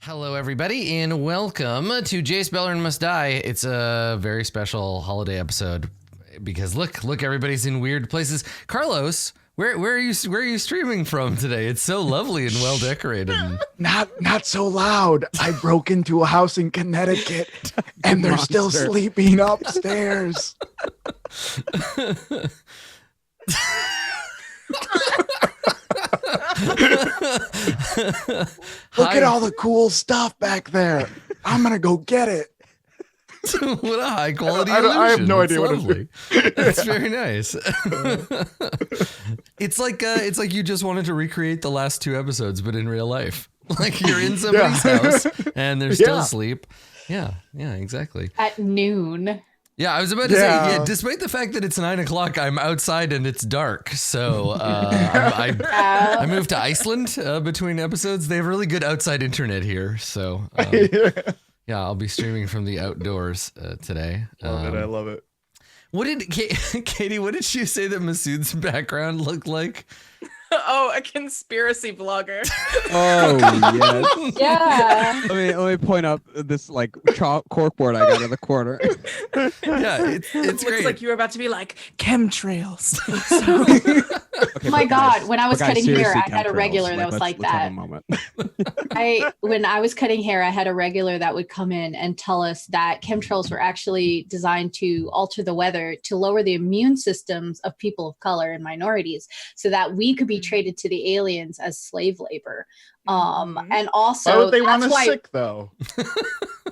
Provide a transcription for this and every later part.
Hello, everybody, and welcome to Jace Beleren Must Die. It's a very special holiday episode because look, everybody's in weird places. Carlos, where are you streaming from today? It's so lovely and well decorated. Not so loud. I broke into a house in Connecticut, and they're still sleeping upstairs. Look at all the cool stuff back there. I'm gonna go get it. What a high quality I illusion. have no idea lovely. what it is. It's very nice. It's like you just wanted to recreate the last two episodes, but in real life. Like you're in somebody's house and they're still asleep. Yeah, exactly. At noon. Yeah, I was about to say, despite the fact that it's 9 o'clock, I'm outside and it's dark. So I moved to Iceland between episodes. They have really good outside internet here. So yeah, I'll be streaming from the outdoors today. I love it. What did Katie? What did she say that Masood's background looked like? Oh, a conspiracy blogger. Oh, yes. Yeah. Let me point out this like corkboard I got in the corner. Yeah, it's Looks great. like you were about to be like chemtrails. Oh my God, when I was cutting hair, I had a chemtrails. regular that was like let's have that. a moment. When I was cutting hair, I had a regular that would come in and tell us that chemtrails were actually designed to alter the weather to lower the immune systems of people of color and minorities so that we could be traded to the aliens as slave labor. And also, Why would they want that's us why, sick though?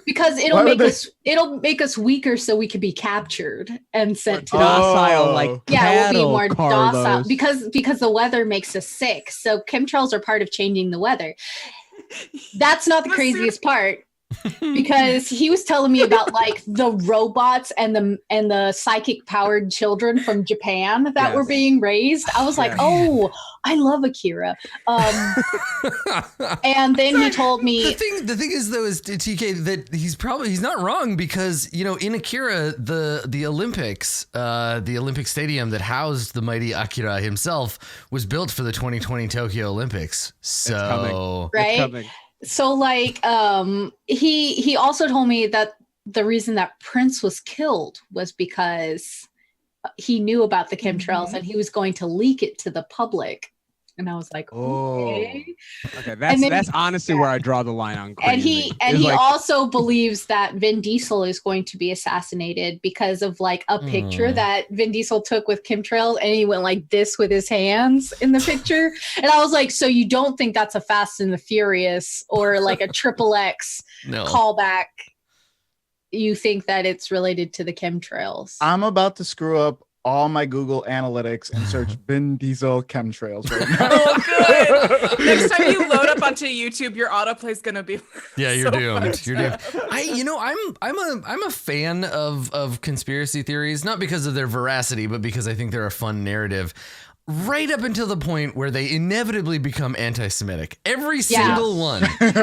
because it'll make us weaker so we could be captured and sent to the Docile, like we'll be cattle, more Carlos. docile because the weather makes us sick. So chemtrails are part of changing the weather. That's not the craziest part. Because he was telling me about like the robots and the psychic powered children from Japan that were being raised. I was like, oh, I love Akira. And then he told me The thing is though is TK that he's not wrong because in Akira the Olympics the Olympic stadium that housed the mighty Akira himself was built for the 2020 Tokyo Olympics. So right. It's coming. So like he also told me that the reason that Prince was killed was because he knew about the chemtrails and he was going to leak it to the public. And I was like, okay. Okay, that's honestly where I draw the line on crazy. And he also believes that Vin Diesel is going to be assassinated because of like a picture that Vin Diesel took with chemtrails, and he went like this with his hands in the picture. And I was like, so you don't think that's a Fast and the Furious or like a XXX callback? You think that it's related to the chemtrails? I'm about to screw up all my Google Analytics and search Vin Diesel chemtrails right now. Oh, good. Next time you load up onto YouTube, your autoplay's gonna be. yeah, you're so doomed. You're doomed. up. I'm a fan of conspiracy theories, not because of their veracity, but because I think they're a fun narrative. Right up until the point where they inevitably become anti-Semitic. Every single one. It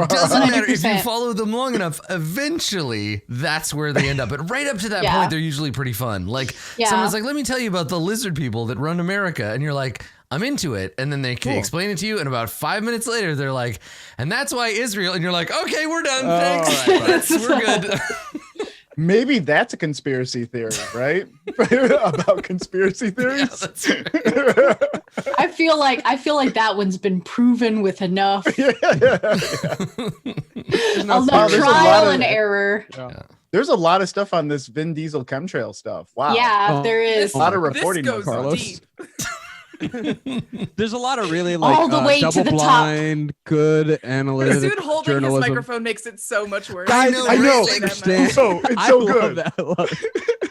doesn't matter if you 100%. follow them long enough. Eventually, that's where they end up. But right up to that point, they're usually pretty fun. Like someone's like, "Let me tell you about the lizard people that run America," and you're like, "I'm into it." And then they can explain it to you, and about 5 minutes later, they're like, "And that's why Israel." And you're like, "Okay, we're done. Thanks. We're good." Maybe that's a conspiracy theory, right? About conspiracy theories. Yeah, that's right. I feel like that one's been proven with enough trial and error. Yeah. There's a lot of stuff on this Vin Diesel chemtrail stuff. Wow. Yeah, there is. A lot of This reporting. goes Carlos. deep. There's a lot of really like All the way to double the top. blind, good analytic Masood holding his journalism. microphone makes it so much worse. Guys, know, I know. right? Understand. It's I so love good. that. I love it.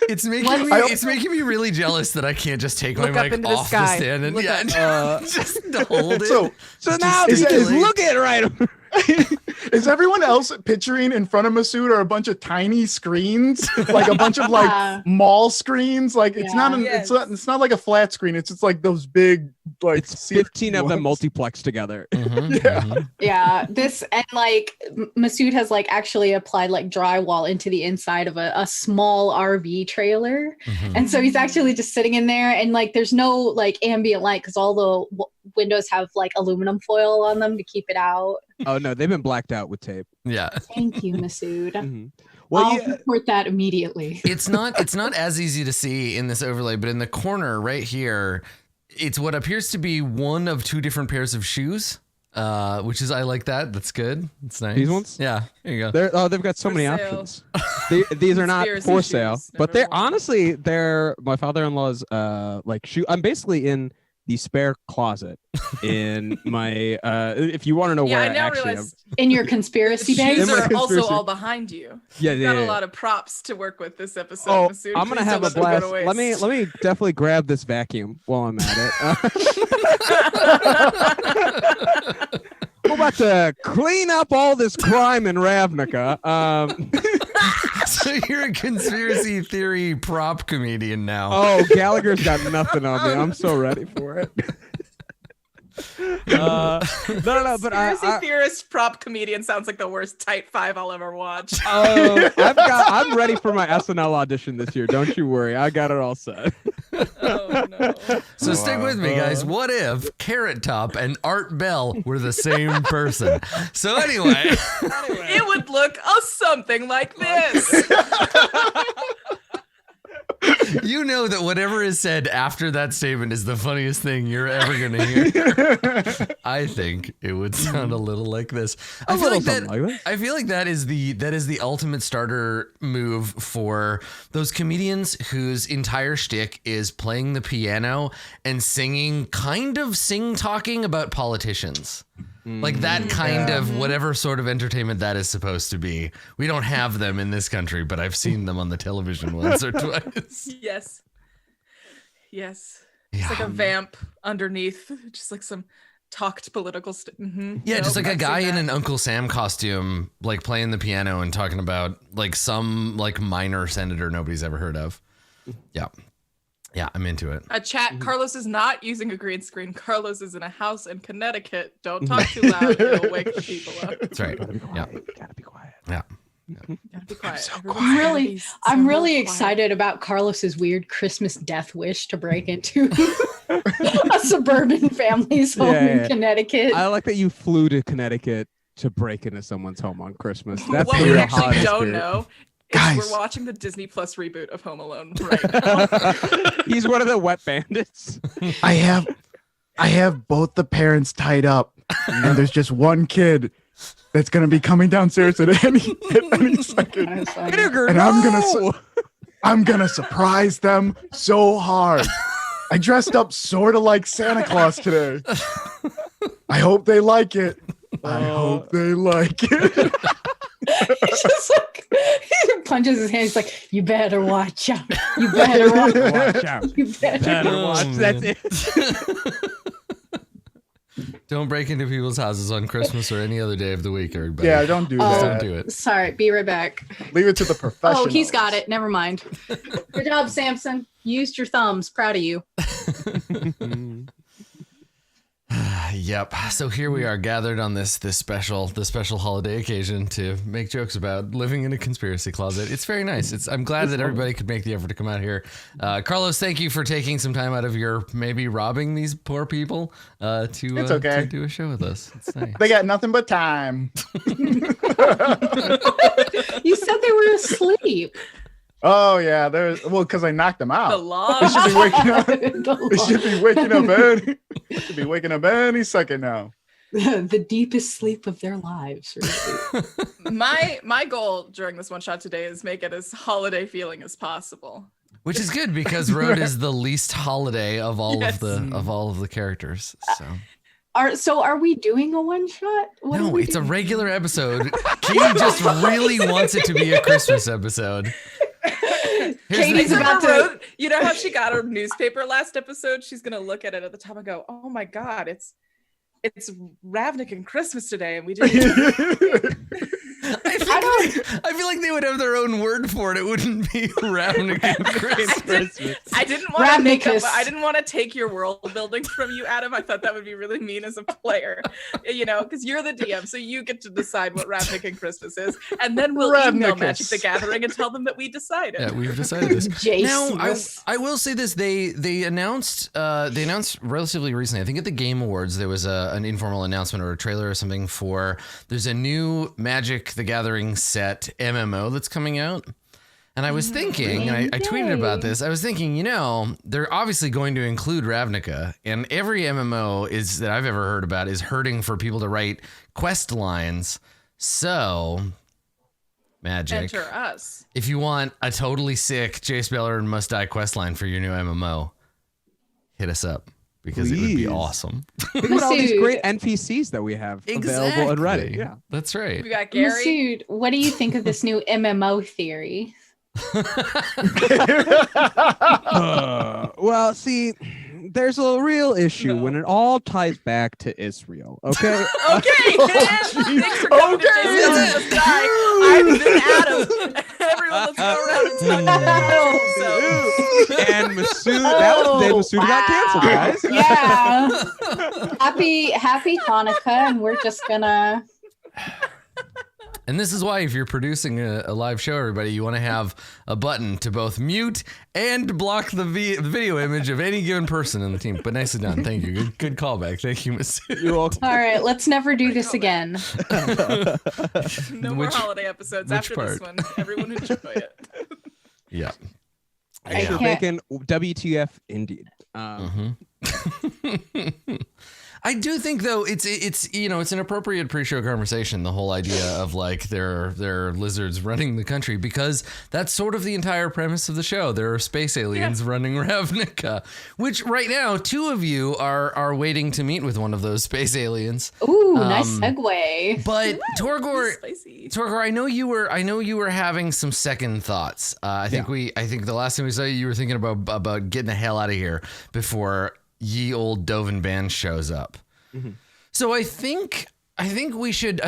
It's making me really jealous that I can't just take my Look up mic into the off the sky. stand and Look just hold it. So now Is you it- just look at it right. Is everyone else picturing in front of Masood are a bunch of tiny screens, like a bunch of like mall screens? Like it's Yeah. not like a flat screen. It's just like those big like It's 15 of them multiplexed together. Yeah, this and like Masood has like actually applied like drywall into the inside of a small RV trailer, and so he's actually just sitting in there, and like there's no like ambient light because all the windows have like aluminum foil on them to keep it out. Oh no, they've been blacked out with tape. Yeah. Thank you, Masood. Well, I'll report that immediately. It's not as easy to see in this overlay, but in the corner right here, it's what appears to be one of two different pairs of shoes. Which is, I like that. That's good. It's nice. These ones? Yeah. There you go. They've got so many sale. options. These are not for sale, but they're honestly, they're my father-in-law's like shoe. I'm basically in the spare closet in my if you want to know where I actually realized am. In your conspiracy bag. Shoes are also all behind you. Yeah, You've got a lot of props to work with this episode. Oh, Masood. I'm gonna have a blast. Let me definitely grab this vacuum while I'm at it. We're about to clean up all this crime in Ravnica. So you're a conspiracy theory prop comedian now. Oh, Gallagher's got nothing on me. I'm so ready for it. No, but conspiracy theorist prop comedian sounds like the worst tight five I'll ever watch. I'm ready for my SNL audition this year. Don't you worry, I got it all set. Oh no! So stick with me, guys. What if Carrot Top and Art Bell were the same person? So anyway, it would look something like this. You know that whatever is said after that statement is the funniest thing you're ever going to hear. I think it would sound a little like this. I feel like that is the ultimate starter move for those comedians whose entire shtick is playing the piano and singing, kind of talking about politicians. Like that kind of whatever sort of entertainment that is supposed to be. We don't have them in this country, but I've seen them on the television once or twice. Yes. Yeah. It's like a vamp underneath, just like some talked political stuff. Yeah, just like a guy in an Uncle Sam costume, like playing the piano and talking about like some like minor senator nobody's ever heard of. Yeah. Yeah, I'm into it. A chat. Carlos is not using a green screen. Carlos is in a house in Connecticut. Don't talk too loud. It'll wake the people up. That's right. Yeah. Gotta be quiet. Yeah. Gotta be quiet. I'm really excited about Carlos's weird Christmas death wish to break into a suburban family's home in Connecticut. I like that you flew to Connecticut to break into someone's home on Christmas. That's what we actually don't know. Guys, we're watching the Disney Plus reboot of Home Alone right now. He's one of the wet bandits. I have both the parents tied up, and there's just one kid that's gonna be coming downstairs at any second. And I'm gonna surprise them so hard. I dressed up sort of like Santa Claus today. I hope they like it. I hope they like it. He's just like, he punches his hand. He's like, "You better watch out. You better watch out. You better watch." That's it. Don't break into people's houses on Christmas or any other day of the week, everybody. Yeah, don't do that. Don't do it. Sorry, be right back. Leave it to the professionals. Oh, he's got it. Never mind. Good job, Samson. You used your thumbs. Proud of you. Yep. So here we are gathered on this special holiday occasion to make jokes about living in a conspiracy closet. It's very nice. I'm glad that everybody could make the effort to come out here. Carlos, thank you for taking some time out of your maybe robbing these poor people to do a show with us. It's nice. They got nothing but time. You said they were asleep. Oh yeah, because I knocked them out. The law. They should be waking up. They should be waking up any. Should be waking up any second now. The deepest sleep of their lives. Really. My goal during this one shot today is make it as holiday feeling as possible. Which is good because Road is the least holiday of all of the characters. So. Are we doing a one shot? No, it's a regular episode. Katie just really wants it to be a Christmas episode. Katie's about to. You know how she got her newspaper last episode? She's gonna look at it at the top and go, "Oh my god, it's Ravnica and Christmas today," and we didn't. I feel like they would have their own word for it. It wouldn't be Ravnica Christmas. I didn't want to take your world building from you, Adam. I thought that would be really mean as a player, because you're the DM, so you get to decide what Ravnica Christmas is, and then we'll email Magic the Gathering and tell them that we decided. Yeah, we've decided this. Jace, now, I will say this: they announced relatively recently. I think at the Game Awards there was an informal announcement or a trailer or something for. There's a new Magic the Gathering set MMO that's coming out. And I was thinking, and I tweeted about this, I was thinking, they're obviously going to include Ravnica, and every MMO that I've ever heard about is hurting for people to write quest lines. So, Magic. Enter us. If you want a totally sick Jace Beleren Must Die quest line for your new MMO, hit us up. Because it would be awesome. Look at all these great NPCs that we have available and ready. Yeah, that's right. We got Gary. Masood, what do you think of this new MMO theory? Well, see, there's a real issue when it all ties back to Israel. Okay. Okay. Thanks for coming to Jace Beleren Must Die. I've been Adam. Everyone, let's go around and talk about it. And Masood, that was the day Masood got canceled, Yeah. guys. Happy Hanukkah, and we're just gonna. And this is why, if you're producing a live show, everybody, you want to have a button to both mute and block the video image of any given person in the team. But nicely done. Thank you. Good callback. Thank you, Miss. You're welcome. All right, let's never do this again. No more holiday episodes after this one. Everyone enjoy it. Yeah. Actually thinking WTF indeed. I do think though it's an appropriate pre-show conversation, the whole idea of like there are lizards running the country, because that's sort of the entire premise of the show. There are space aliens running Ravnica, which right now 2 of you are waiting to meet with one of those space aliens. Ooh, nice segue. But Torgor, I know you were having some second thoughts. I think the last time we saw you were thinking about getting the hell out of here before ye old Dovin Band shows up. So I think we should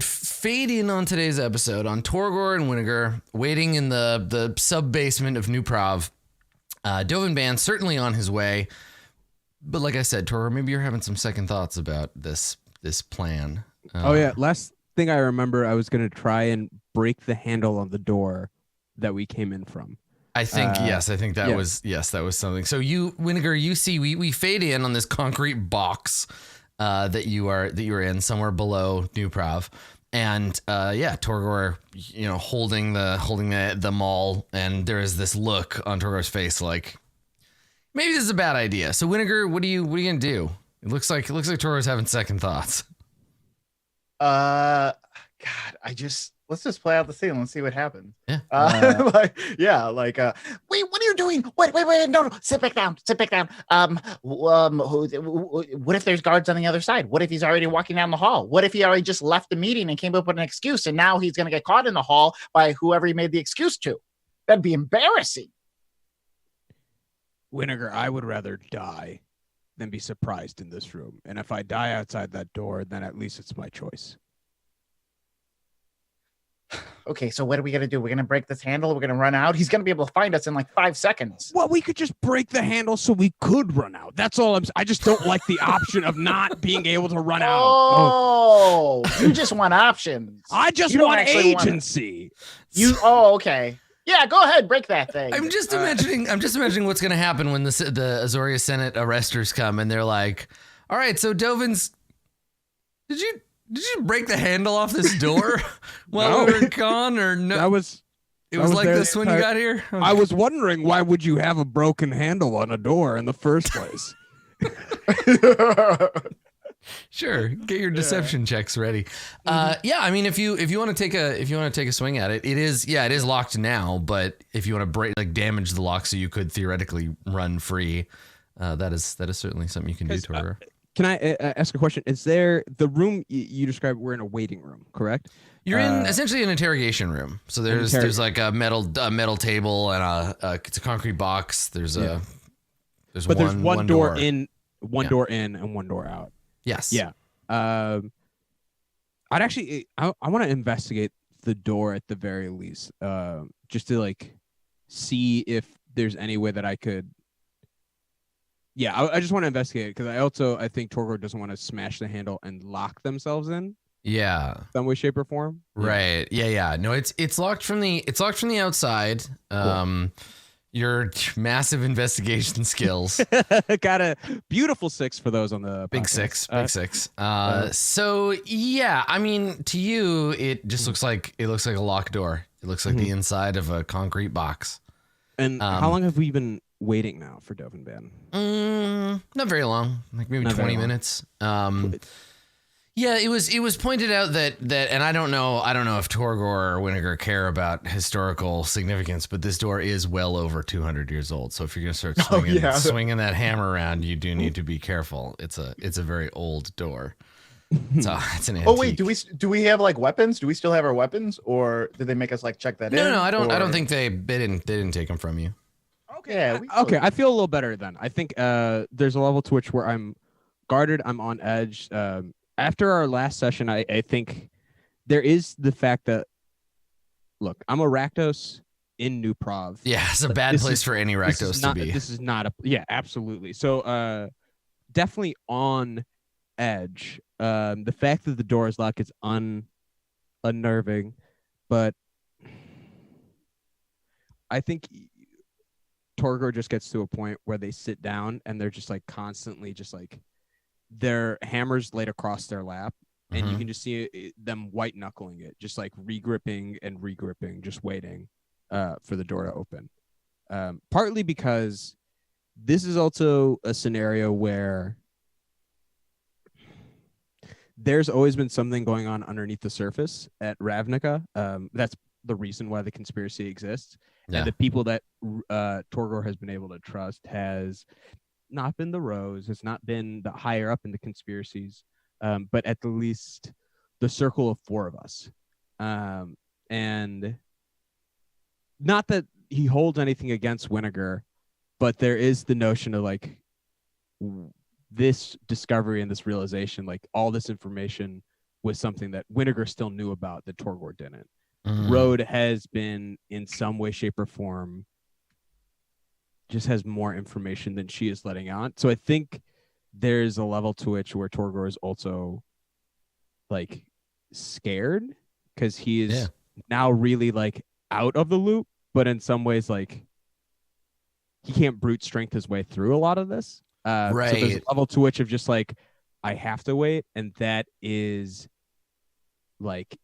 fade in on today's episode on Torgor and Winnegar waiting in the sub basement of New Prav. Dovin Band certainly on his way, but like I said, Torgor, maybe you're having some second thoughts about this plan. Last thing I remember, I was gonna try and break the handle on the door that we came in from. I think that was something. So you, Winnegar, you see we fade in on this concrete box that you are in somewhere below New Prav, and Torgor, holding the maul, and there is this look on Torgor's face like maybe this is a bad idea. So Winnegar, what are you gonna do? It looks like Torgor's having second thoughts. God, let's just play out the scene. Let's see what happens. Yeah. Wait, what are you doing? Wait, no, sit back down. What if there's guards on the other side? What if he's already walking down the hall? What if he already just left the meeting and came up with an excuse, and now he's going to get caught in the hall by whoever he made the excuse to? That'd be embarrassing. Winnegar, I would rather die than be surprised in this room. And if I die outside that door, then at least it's my choice. Okay, so what are we going to do? We're going to break this handle? We're going to run out? He's going to be able to find us in like 5 seconds. Well, we could just break the handle so we could run out. That's all I just don't like the option of not being able to run out. Oh, you just want options. I just want agency. Okay. Yeah, go ahead, break that thing. I'm just imagining what's going to happen when the Azoria Senate arresters come and they're like, all right, so Dovin's, did you break the handle off this door while we were gone, or no? It was like this when you got here? Okay. I was wondering, why would you have a broken handle on a door in the first place? Sure, get your deception checks ready. I mean, if you want to take a swing at it, it is locked now. But if you want to damage the lock, so you could theoretically run free, that is certainly something you can do, Torgor. Can I ask a question? Is there the room you described? We're in a waiting room, correct? You're in essentially an interrogation room. So there's like a metal table and it's a concrete box. There's one door in, door in, and one door out. Yes. Yeah. I want to investigate the door at the very least, just to like see if there's any way that I could. Yeah, I just want to investigate because I think Torgor doesn't want to smash the handle and lock themselves in. Yeah. Some way, shape, or form. Right. Yeah. No, it's locked from the outside. Cool. Your massive investigation skills. Got a beautiful 6 for those on the big podcast. Big six. So yeah, I mean, to you, it just looks like a locked door. It looks like the inside of a concrete box. And how long have we been waiting now for Dovin Ban? Not very long, like maybe 20 minutes. Yeah, it was pointed out that and I don't know if Torgor or Winnegar care about historical significance, but this door is well over 200 years old. So if you're gonna start swinging that hammer around, you do need to be careful. It's a very old door. It's an antique. Oh wait, do we have like weapons? Do we still have our weapons, or did they make us like check that in? No, I don't think they didn't take them from you. Okay. Okay, I feel a little better then. I think there's a level to which where I'm guarded, I'm on edge. After our last session, I think there is the fact that, look, I'm a Rakdos in New Prov. Yeah, it's a bad place for any Rakdos to be. This is not yeah, absolutely. So definitely on edge. The fact that the door is locked is unnerving, but I think Torgor just gets to a point where they sit down and they're just like constantly just like their hammers laid across their lap, and you can just see them white knuckling it, just like regripping, just waiting for the door to open. Partly because this is also a scenario where there's always been something going on underneath the surface at Ravnica. That's the reason why the conspiracy exists. Yeah. And the people that Torgor has been able to trust has not been the Rose, it's not been the higher up in the conspiracies, but at the least the circle of 4 of us. And not that he holds anything against Winnegar, but there is the notion of like this discovery and this realization, like all this information was something that Winnegar still knew about that Torgor didn't. Road has been in some way, shape, or form just has more information than she is letting out. So I think there's a level to which where Torgor is also like scared because he is now really like out of the loop, but in some ways like he can't brute strength his way through a lot of this. Right. So there's a level to which of just like I have to wait, and that is like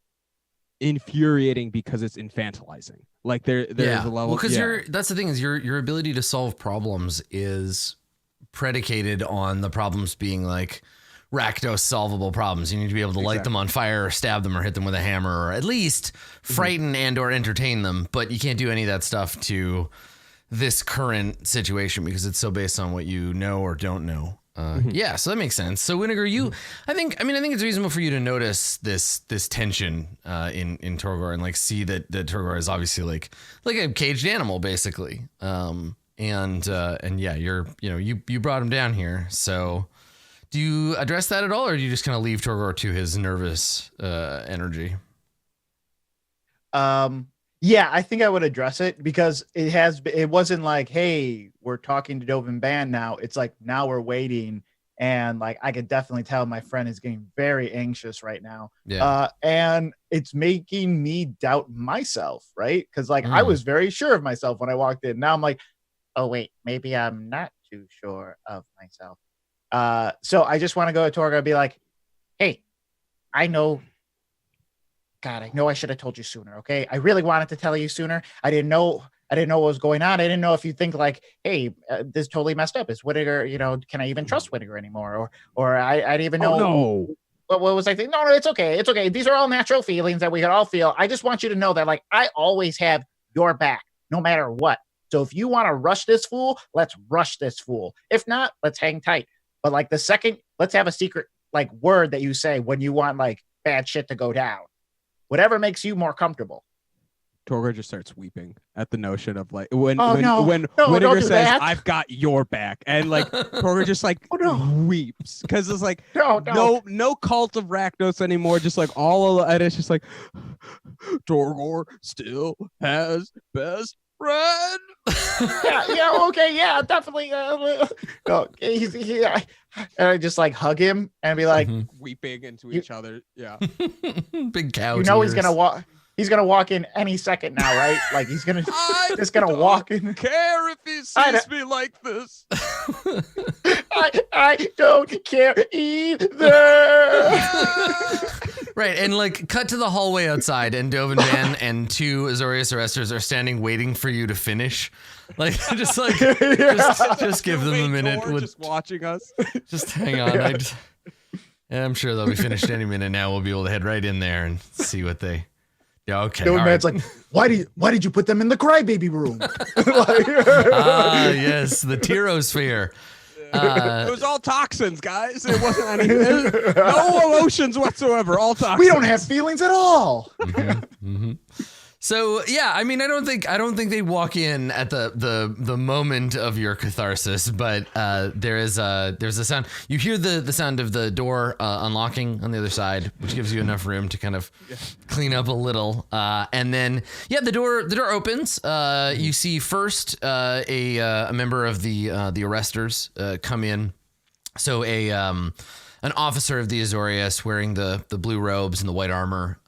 infuriating because it's infantilizing. Like there's a level because that's the thing is your ability to solve problems is predicated on the problems being like Rakdos solvable problems. You need to be able to light them on fire or stab them or hit them with a hammer or at least frighten and or entertain them, but you can't do any of that stuff to this current situation because it's so based on what you know or don't know. Yeah, so that makes sense. So Winnegar, I think it's reasonable for you to notice this tension in Torgor and like see that Torgor is obviously like a caged animal basically. And yeah, you brought him down here. So do you address that at all, or do you just kind of leave Torgor to his nervous energy? Yeah, I think I would address it because it wasn't like, hey, we're talking to Dovin Ban now. It's like now we're waiting, and like I could definitely tell my friend is getting very anxious right now. Yeah. And it's making me doubt myself, right? Because like I was very sure of myself when I walked in. Now I'm like, oh wait, maybe I'm not too sure of myself. So I just want to go to Torgor and be like, hey, I know I should have told you sooner. Okay. I really wanted to tell you sooner. I didn't know what was going on. I didn't know if you think like, hey, this totally messed up. Is Winnegar, can I even trust Winnegar anymore? Or I didn't even know. No. What was I thinking? No, it's okay. It's okay. These are all natural feelings that we could all feel. I just want you to know that like, I always have your back no matter what. So if you want to rush this fool, let's rush this fool. If not, let's hang tight. But like the second, let's have a secret like word that you say when you want like bad shit to go down. Whatever makes you more comfortable. Torgor just starts weeping at the notion of like when Winnegar says that. I've got your back, and like Torgor just like weeps because it's like no cult of Rakdos anymore, just like all of, and it's just like Torgor still has best friend. Okay, definitely. No, and I just like hug him and be like, weeping into each other. Yeah. Big cow. He's gonna walk. He's gonna walk in any second now, right? Like he's gonna walk in. Care if he sees me like this. I don't care either. Right, and like cut to the hallway outside, and Dovin Van and 2 Azorius Arresters are standing waiting for you to finish. Like just give them a minute. Just watching us. Just hang on. I'm sure they'll be finished any minute now. We'll be able to head right in there and see what they. Yeah, okay. Dovin Van's like, why did you put them in the crybaby room? Yes, the Tyrosphere. It was all toxins, guys. It wasn't any no emotions whatsoever. All toxins. We don't have feelings at all. So yeah, I mean, I don't think they walk in at the moment of your catharsis, but there's a sound. You hear the sound of the door unlocking on the other side, which gives you enough room to kind of clean up a little. And then the door opens. You see first a member of the arresters come in. So an officer of the Azorius wearing the blue robes and the white armor.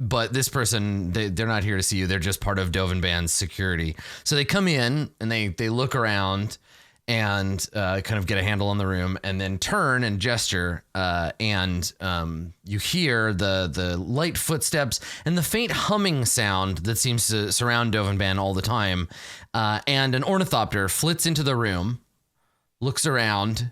But this person, they're not here to see you. They're just part of Dovin Band's security. So they come in and they look around and kind of get a handle on the room and then turn and gesture. And you hear the light footsteps and the faint humming sound that seems to surround Dovin Band all the time. And an ornithopter flits into the room, looks around,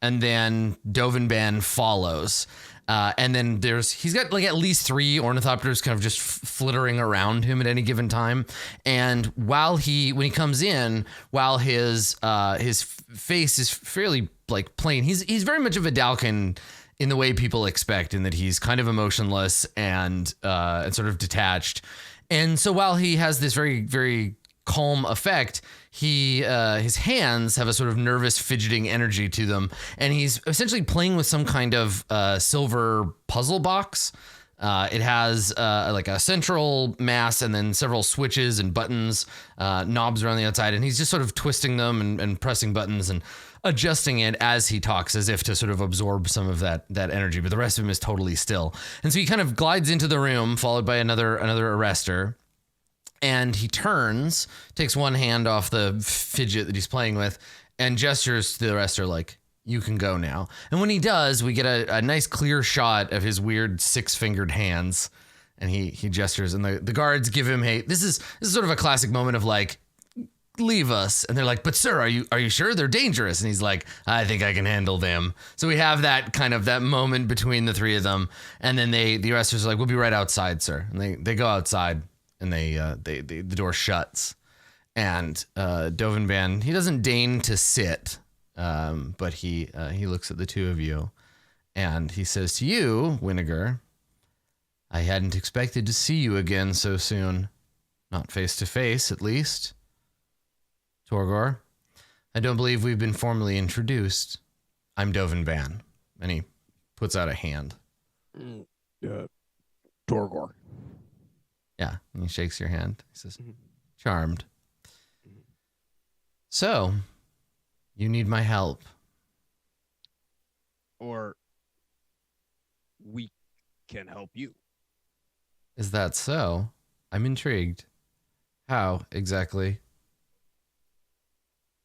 and then Dovin Band follows. And then he's got like at least 3 ornithopters kind of just flittering around him at any given time. And when he comes in, while his face is fairly like plain, he's very much of a Dalkin in the way people expect, in that he's kind of emotionless and sort of detached. And so while he has this very, very calm effect, his hands have a sort of nervous fidgeting energy to them, and he's essentially playing with some kind of silver puzzle box. It has like a central mass and then several switches and buttons, knobs around the outside, and he's just sort of twisting them and pressing buttons and adjusting it as he talks, as if to sort of absorb some of that energy, but the rest of him is totally still. And so he kind of glides into the room, followed by another arrestor. And he turns, takes one hand off the fidget that he's playing with, and gestures to the arrestor like, "You can go now." And when he does, we get a nice clear shot of his weird 6-fingered hands. And he gestures, and the guards give him, "Hey, this is sort of a classic moment of like, leave us." And they're like, "But sir, are you sure? They're dangerous." And he's like, "I think I can handle them." So we have that kind of that moment between the 3 of them. And then the arrestors are like, "We'll be right outside, sir." And they go outside. And the door shuts, and Dovin Band, he doesn't deign to sit, but he looks at the 2 of you, and he says to you, Winnegar, "I hadn't expected to see you again so soon, not face to face at least. Torgor, I don't believe we've been formally introduced. I'm Dovin Band," and he puts out a hand. Torgor. Yeah, and he shakes your hand. He says, "Charmed. So, you need my help." Or we can help you. "Is that so? I'm intrigued. How exactly?"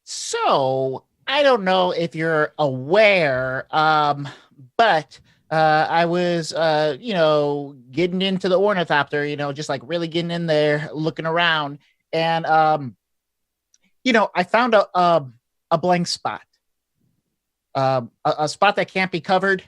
So, I don't know if you're aware, but I was, getting into the ornithopter, just like really getting in there, looking around. And, I found a blank spot, a spot that can't be covered.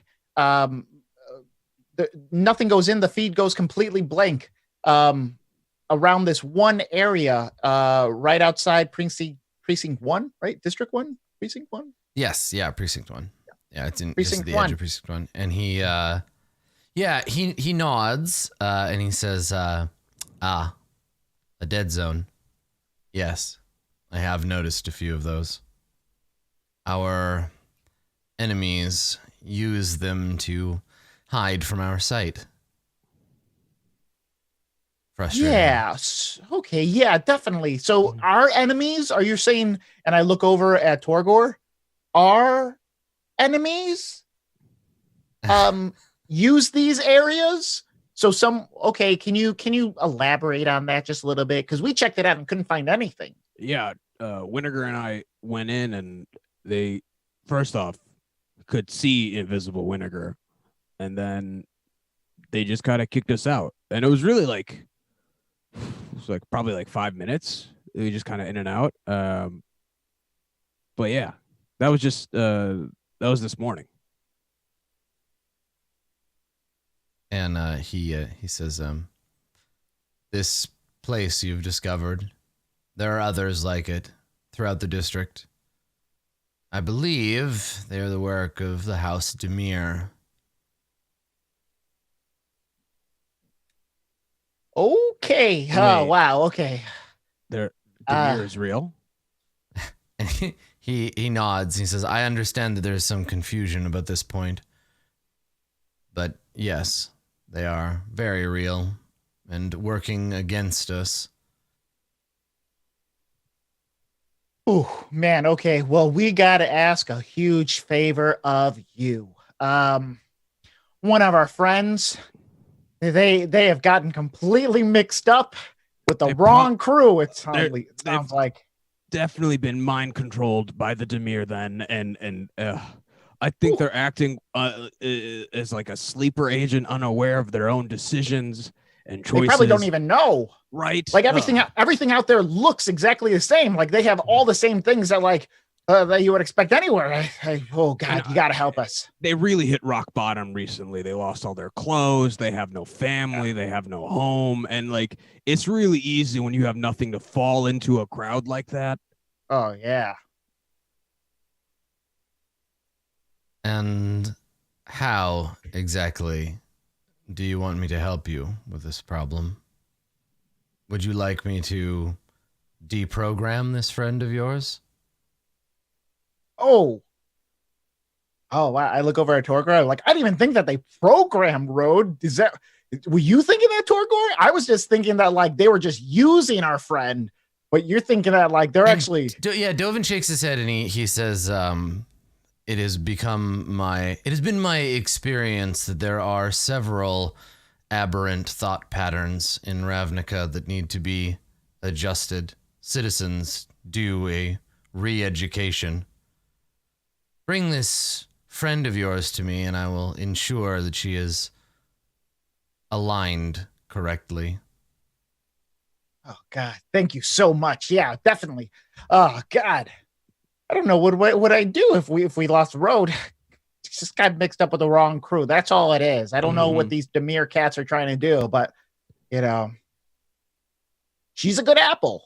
Nothing goes in, the feed goes completely blank around this one area right outside Precinct 1, right? District 1? Precinct 1? Yes, yeah, Precinct 1. Yeah, it's in Precinct the 1. edge of Precinct 1. And he nods and he says, a dead zone. Yes, I have noticed a few of those. Our enemies use them to hide from our sight. frustrating. Yeah. Okay. Yeah, definitely. So our enemies, are you saying, and I look over at Torgor, our enemies use these areas? So can you elaborate on that just a little bit? Because we checked it out and couldn't find anything. Yeah. Winnegar and I went in and they first off could see invisible Winnegar, and then they just kind of kicked us out. And it was really like probably like 5 minutes. We just kind of in and out. But yeah, that was just that was this morning. And he says, this place you've discovered, there are others like it throughout the district. I believe they are the work of the House Demir. Okay. Oh, wow. Okay. Demir is real. He nods. He says, I understand that there's some confusion about this point. But yes, they are very real and working against us. Oh, man. Okay. Well, we got to ask a huge favor of you. One of our friends, they have gotten completely mixed up with the wrong crew. It sounds like definitely been mind controlled by the Demir then, and I think they're acting as like a sleeper agent, unaware of their own decisions and choices. They probably don't even know, right? Like everything out there looks exactly the same. Like they have all the same things that that you would expect anywhere. Oh God, you got to help us. They really hit rock bottom recently. They lost all their clothes. They have no family. They have no home. And it's really easy when you have nothing to fall into a crowd like that. Oh yeah. And how exactly do you want me to help you with this problem? Would you like me to deprogram this friend of yours? Oh, wow. I look over at Torgor. I didn't even think that they programmed Road. Were you thinking that, Torgor? I was just thinking that they were just using our friend, but you're thinking that they're actually. Dovin shakes his head and he says, it has been my experience that there are several aberrant thought patterns in Ravnica that need to be adjusted. Citizens do a re-education. Bring this friend of yours to me, and I will ensure that she is aligned correctly. Oh, God. Thank you so much. Yeah, definitely. Oh, God. I don't know what would I do if we lost Road. Just got mixed up with the wrong crew. That's all it is. I don't know what these Demir cats are trying to do, but, she's a good apple.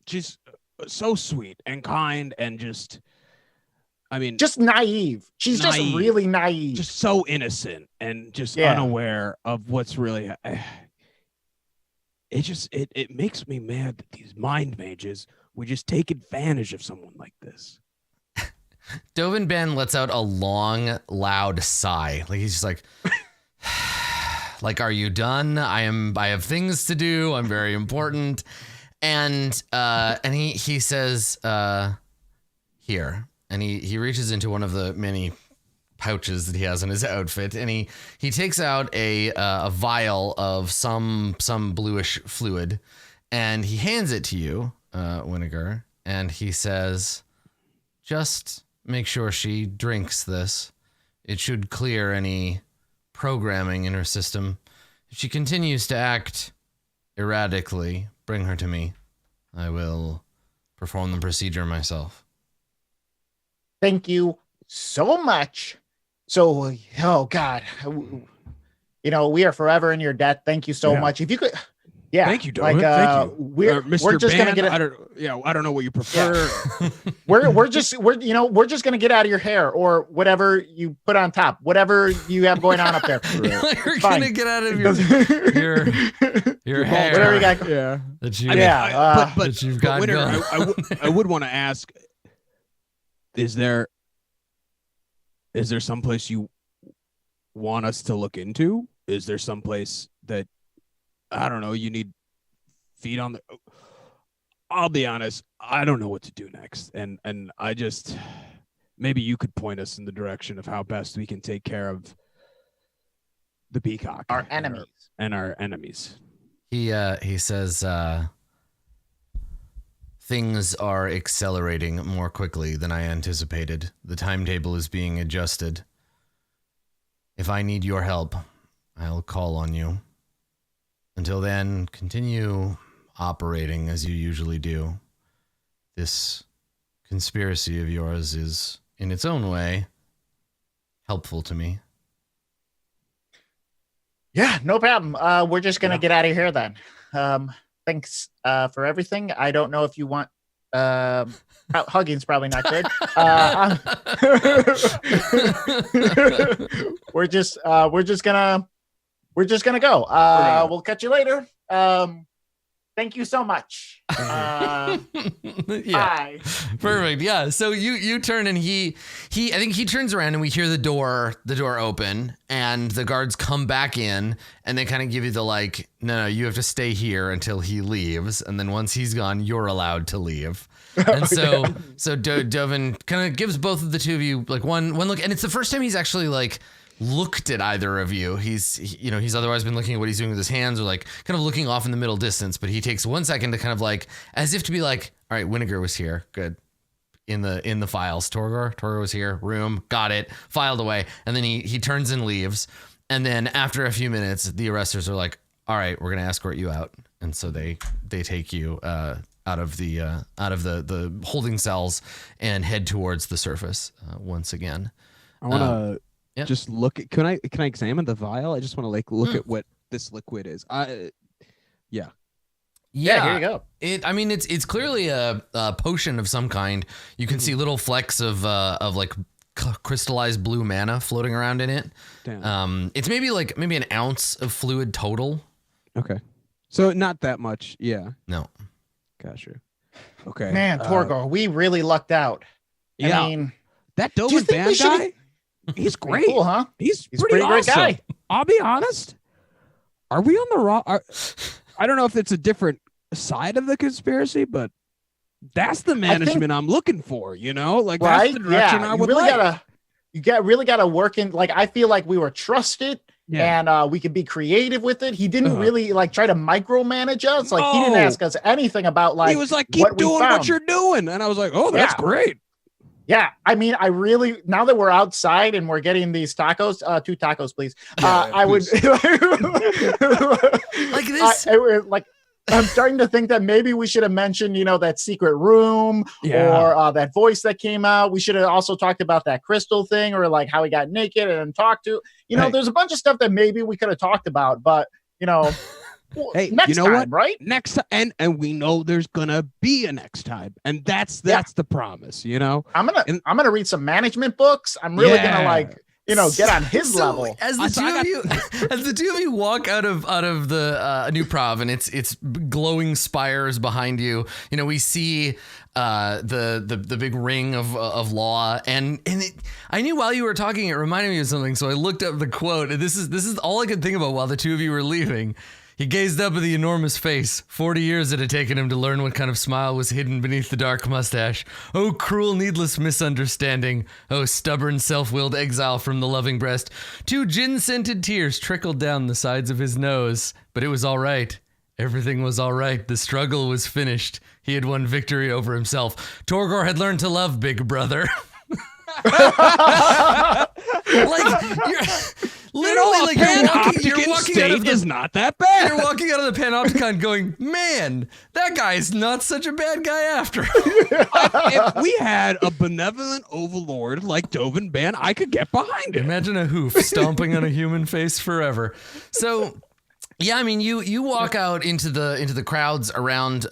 She's so sweet and kind and just naive. She's just really naive. Just so innocent and just unaware of what's really. It makes me mad that these mind mages would just take advantage of someone like this. Dovin Ben lets out a long, loud sigh. He's just like, are you done? I have things to do. I'm very important. And he says, here. And he reaches into one of the many pouches that he has in his outfit, and he takes out a vial of some bluish fluid, and he hands it to you, Winnegar, and he says, just make sure she drinks this. It should clear any programming in her system. If she continues to act erratically, bring her to me. I will perform the procedure myself. Thank you so much. So, oh God, we are forever in your debt. Thank you so much. If you could, thank you, Dolan. Thank you. We're just gonna get it. I don't know what you prefer. Yeah. we're just gonna get out of your hair or whatever you put on top, whatever you have going on up there. You're gonna get out of your hair. Whatever you got. Yeah. That you've got going. I would want to ask. Is there someplace you want us to look into? Is there someplace that, I don't know, you need feet on the. I'll be honest, I don't know what to do next, and I just maybe you could point us in the direction of how best we can take care of the peacock, our enemies, and our enemies. He says things are accelerating more quickly than I anticipated. The timetable is being adjusted. If I need your help, I'll call on you. Until then, continue operating as you usually do. This conspiracy of yours is, in its own way, helpful to me. Yeah, no problem. We're just gonna get out of here then. Thanks for everything. I don't know if you want hugging's probably not good. We're just gonna go. We'll catch you later. Thank you so much. Yeah. Bye. Perfect. Yeah. So you turn and I think he turns around and we hear the door open and the guards come back in and they kind of give you the like, no, you have to stay here until he leaves. And then once he's gone, you're allowed to leave. And so Dovin kind of gives both of the two of you like one look. And it's the first time he's actually like looked at either of you. He's otherwise been looking at what he's doing with his hands or like kind of looking off in the middle distance, but he takes 1 second to kind of like as if to be like, all right, Winnegar was here. Good. In the files. Torgor was here. Room. Got it. Filed away. And then he turns and leaves. And then after a few minutes, the arresters are like, all right, we're going to escort you out. And so they take you out of the holding cells and head towards the surface once again. I want to just look at, can I examine the vial? I just want to like look at what this liquid is. Yeah, here you go. It's clearly a potion of some kind. You can see little flecks of like crystallized blue mana floating around in it. Damn. It's maybe an ounce of fluid total. Okay. So not that much. Yeah. No. Gotcha. Okay. Man, Torgor, we really lucked out. Yeah. I mean, that Dover band guy, he's great. Cool, huh? He's a pretty great awesome. guy. I'll be honest. Are we on the wrong? I don't know if it's a different side of the conspiracy, but that's the management I'm looking for. You know, like that's the direction I would like. You really gotta work in. Like I feel like we were trusted. Yeah. And we could be creative with it. He didn't really like try to micromanage us. Like he didn't ask us anything about like. He was like, "Keep doing what you're doing," and I was like, "Oh, that's great." Yeah, I mean, I really now that we're outside and we're getting these tacos, 2 tacos, please. I would like this. I'm starting to think that maybe we should have mentioned, that secret room or that voice that came out. We should have also talked about that crystal thing or like how he got naked and talked to, there's a bunch of stuff that maybe we could have talked about, but hey, next time, what? Right? Next time, and we know there's gonna be a next time, and that's the promise. I'm gonna read some management books. I'm really gonna like. Get on his level. As the two of you walk out of the New Prov, and it's glowing spires behind you. We see the big ring of law, and I knew while you were talking, it reminded me of something. So I looked up the quote, and this is all I could think about while the two of you were leaving. He gazed up at the enormous face. 40 years it had taken him to learn what kind of smile was hidden beneath the dark mustache. Oh, cruel, needless misunderstanding. Oh, stubborn, self-willed exile from the loving breast. 2 gin-scented tears trickled down the sides of his nose. But it was all right. Everything was all right. The struggle was finished. He had won victory over himself. Torgor had learned to love Big Brother. Literally, you're walking out of the, is not that bad. You're walking out of the Panopticon going, man, that guy's not such a bad guy after all. If we had a benevolent overlord like Dovin Ban, I could get behind it. Imagine a hoof stomping on a human face forever. So, yeah, I mean, you walk out into the crowds around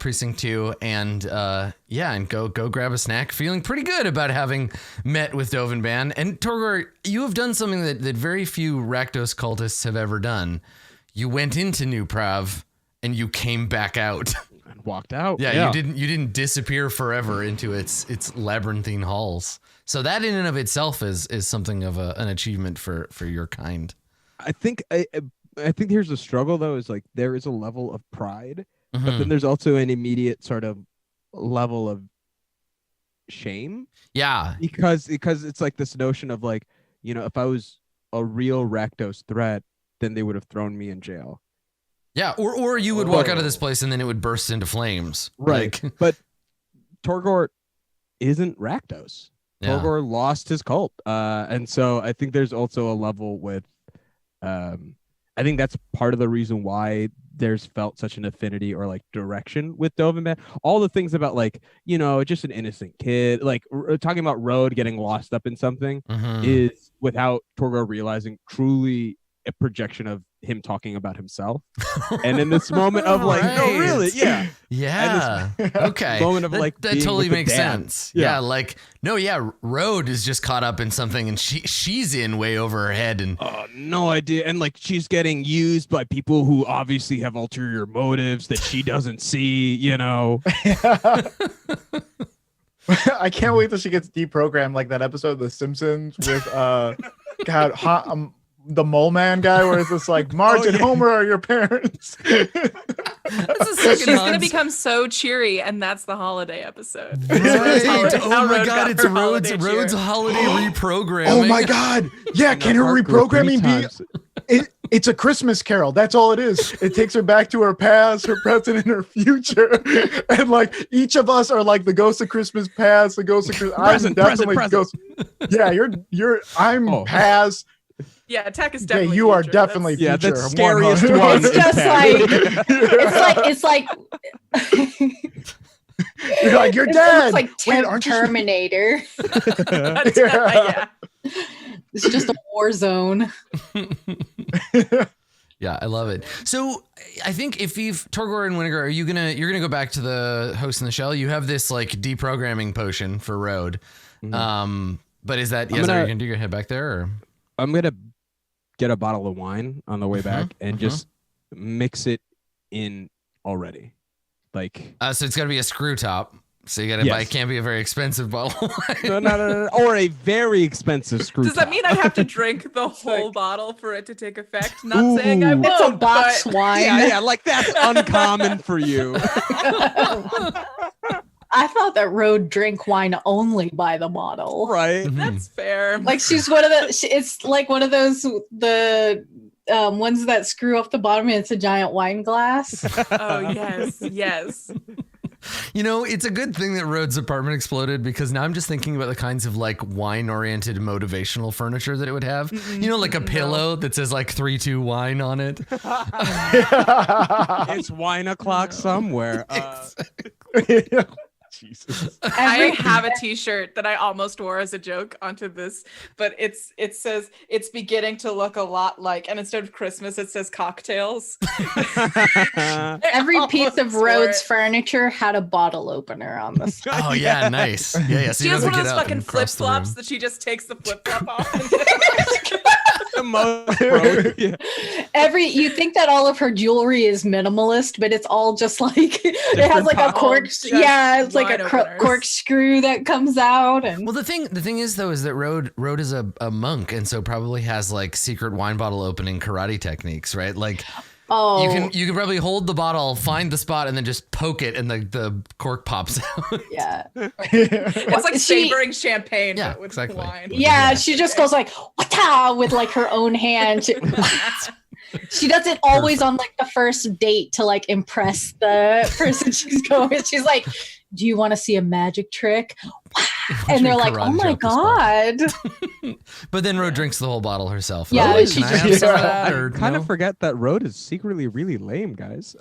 Precinct 2 and and go grab a snack, feeling pretty good about having met with Dovin Ban. And Torgor, you have done something that very few Rakdos cultists have ever done. You went into New Prav and you came back out. And walked out. Yeah, you didn't disappear forever into its labyrinthine halls. So that in and of itself is something of an achievement for your kind. I think here's the struggle though, is like there is a level of pride but then there's also an immediate sort of level of shame. Yeah. Because it's like this notion of like, if I was a real Rakdos threat, then they would have thrown me in jail. Yeah, or you would walk out of this place and then it would burst into flames. Right. Like, but Torgor isn't Rakdos. Torgor lost his cult. And so I think there's also a level with I think that's part of the reason why there's felt such an affinity or like direction with Dovin. All the things about like, just an innocent kid, like talking about Road getting lost up in something is without Torgor realizing truly a projection of him talking about himself. And in this moment of like, no, really? Yeah. Yeah. Okay. Moment of like, that totally makes sense. Yeah. Like, no, yeah. Road is just caught up in something and she's in way over her head and no idea. And like, she's getting used by people who obviously have ulterior motives that she doesn't see, I can't wait till she gets deprogrammed like that episode of The Simpsons with the mole man guy where it's just like Marge and Homer are your parents. She's gonna become so cheery, and that's the holiday episode. Right. Oh my god, it's Road's holiday reprogramming. Oh my god. Yeah, can her reprogramming be it's a Christmas carol. That's all it is. It takes her back to her past, her present, and her future. And like each of us are like the ghost of Christmas past, the ghost of Christmas. I'm definitely ghost. Yeah, I'm past. Yeah, Tech is definitely. Yeah, you are future. That's the future. scariest one. It's just it's like you're like you're dead. It's like Terminator. Yeah. It's just a war zone. Yeah, I love it. So I think if Torgor and Winnegar, you're gonna go back to the host in the shell. You have this like deprogramming potion for Road. But is that you're gonna head back there or? I'm gonna get a bottle of wine on the way back and just mix it in already. Like so it's gotta be a screw top. So you gotta buy, it can't be a very expensive bottle of wine. No. Or a very expensive screw top. Does that mean I have to drink the whole bottle for it to take effect? Not saying I won't. It's a box wine. Yeah, like that's uncommon for you. I thought that Road drank wine only by the bottle. Right. That's fair. Like she's one of the. It's like one of those ones that screw up the bottom and it's a giant wine glass. Oh yes. It's a good thing that Road's apartment exploded because now I'm just thinking about the kinds of like wine-oriented motivational furniture that it would have. Like a pillow that says like 3-2 wine on it. It's wine o'clock somewhere. Jesus. I have a t-shirt that I almost wore as a joke onto this, but it says it's beginning to look a lot like, and instead of Christmas it says cocktails. Every piece of Road's furniture had a bottle opener on the side. Oh yeah, nice. Yeah. So she has one of those fucking flip-flops that she just takes the flip-flop off. You think that all of her jewelry is minimalist, but it's all just like it has like a cork. Yeah, it's like a corkscrew that comes out. And well, the thing is though is that Road is a monk, and so probably has like secret wine bottle opening karate techniques, right? Like. Oh, you can probably hold the bottle, find the spot, and then just poke it, and the cork pops out. Yeah, it's like savoring champagne, yeah, but with exactly. wine. Yeah, she just goes like "Wata" with like her own hand. She does it always on like the first date to like impress the person she's going with. She's like, "Do you want to see a magic trick?" And they're like, "Oh my god!" But then Road drinks the whole bottle herself. Yeah, oh, she can I have some of that? I kind of forget that Road is secretly really lame, guys.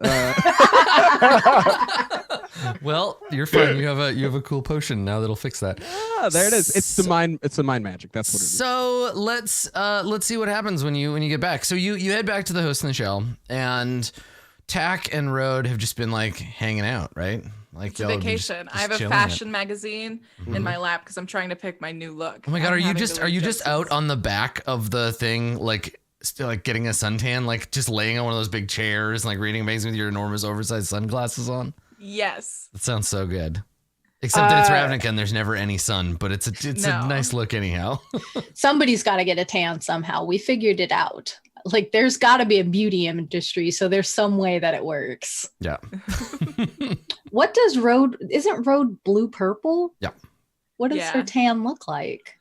Well, you're fine. You have a cool potion now that'll fix that. Ah, there it is. It's the mind magic. That's what it is. So let's see what happens when you get back. So you head back to the host in the shell, and Tack and Road have just been like hanging out, right? Like it's a vacation. I have a fashion magazine in my lap because I'm trying to pick my new look. Oh my god, are you just out on the back of the thing like still like getting a suntan, like just laying on one of those big chairs, like reading a magazine with your enormous oversized sunglasses on? Yes. That sounds so good. Except that it's Ravnica and there's never any sun, but it's a nice look anyhow. Somebody's got to get a tan somehow. We figured it out. Like there's got to be a beauty industry, so there's some way that it works. Yeah. What does Road? Isn't Road blue purple? Yeah. What does her tan look like?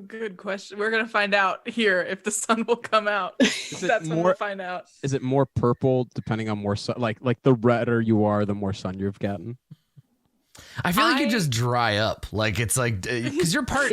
Good question. We're gonna find out here if the sun will come out. That's when we'll find out. Is it more purple depending on more sun? Like the redder you are, the more sun you've gotten. I feel like you just dry up. Like it's like because you're part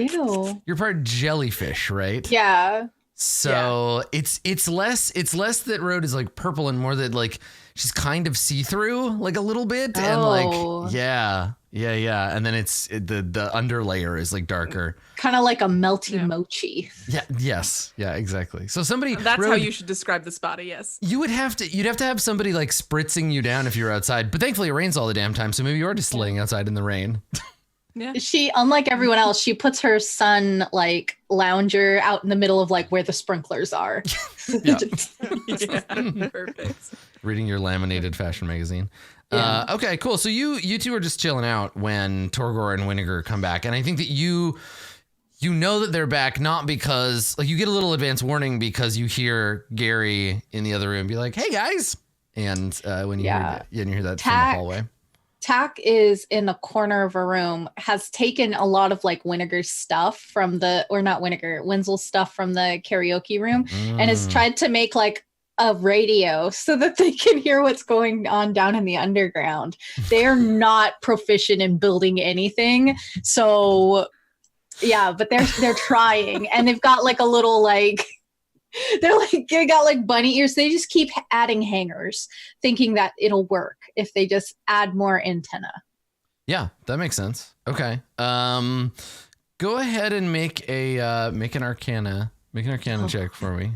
jellyfish, right? Yeah. So it's less that Road is like purple and more that like she's kind of see-through like a little bit and like yeah. And then the underlayer is like darker. Kind of like a melty mochi. Yeah. Yes. Yeah. Exactly. So that's how you should describe the spotty. Yes. You'd have to have somebody like spritzing you down if you're outside. But thankfully it rains all the damn time, so maybe you are just laying outside in the rain. Yeah. She, unlike everyone else, she puts her sun like lounger out in the middle of like where the sprinklers are. Yeah. Perfect. Reading your laminated fashion magazine. Yeah. Okay, cool. So you two are just chilling out when Torgor and Winnegar come back, and I think that you know that they're back not because like you get a little advance warning because you hear Gary in the other room be like, "Hey guys," and when you hear that from the hallway. Tack is in the corner of a room, has taken a lot of like Winnegar's stuff from Wenzel's stuff from the karaoke room and has tried to make like a radio so that they can hear what's going on down in the underground. They're not proficient in building anything. So yeah, but they're trying and they've got like a little like they got like bunny ears. They just keep adding hangers, thinking that it'll work if they just add more antenna. Yeah, that makes sense. Okay. Go ahead and make an Arcana check for me.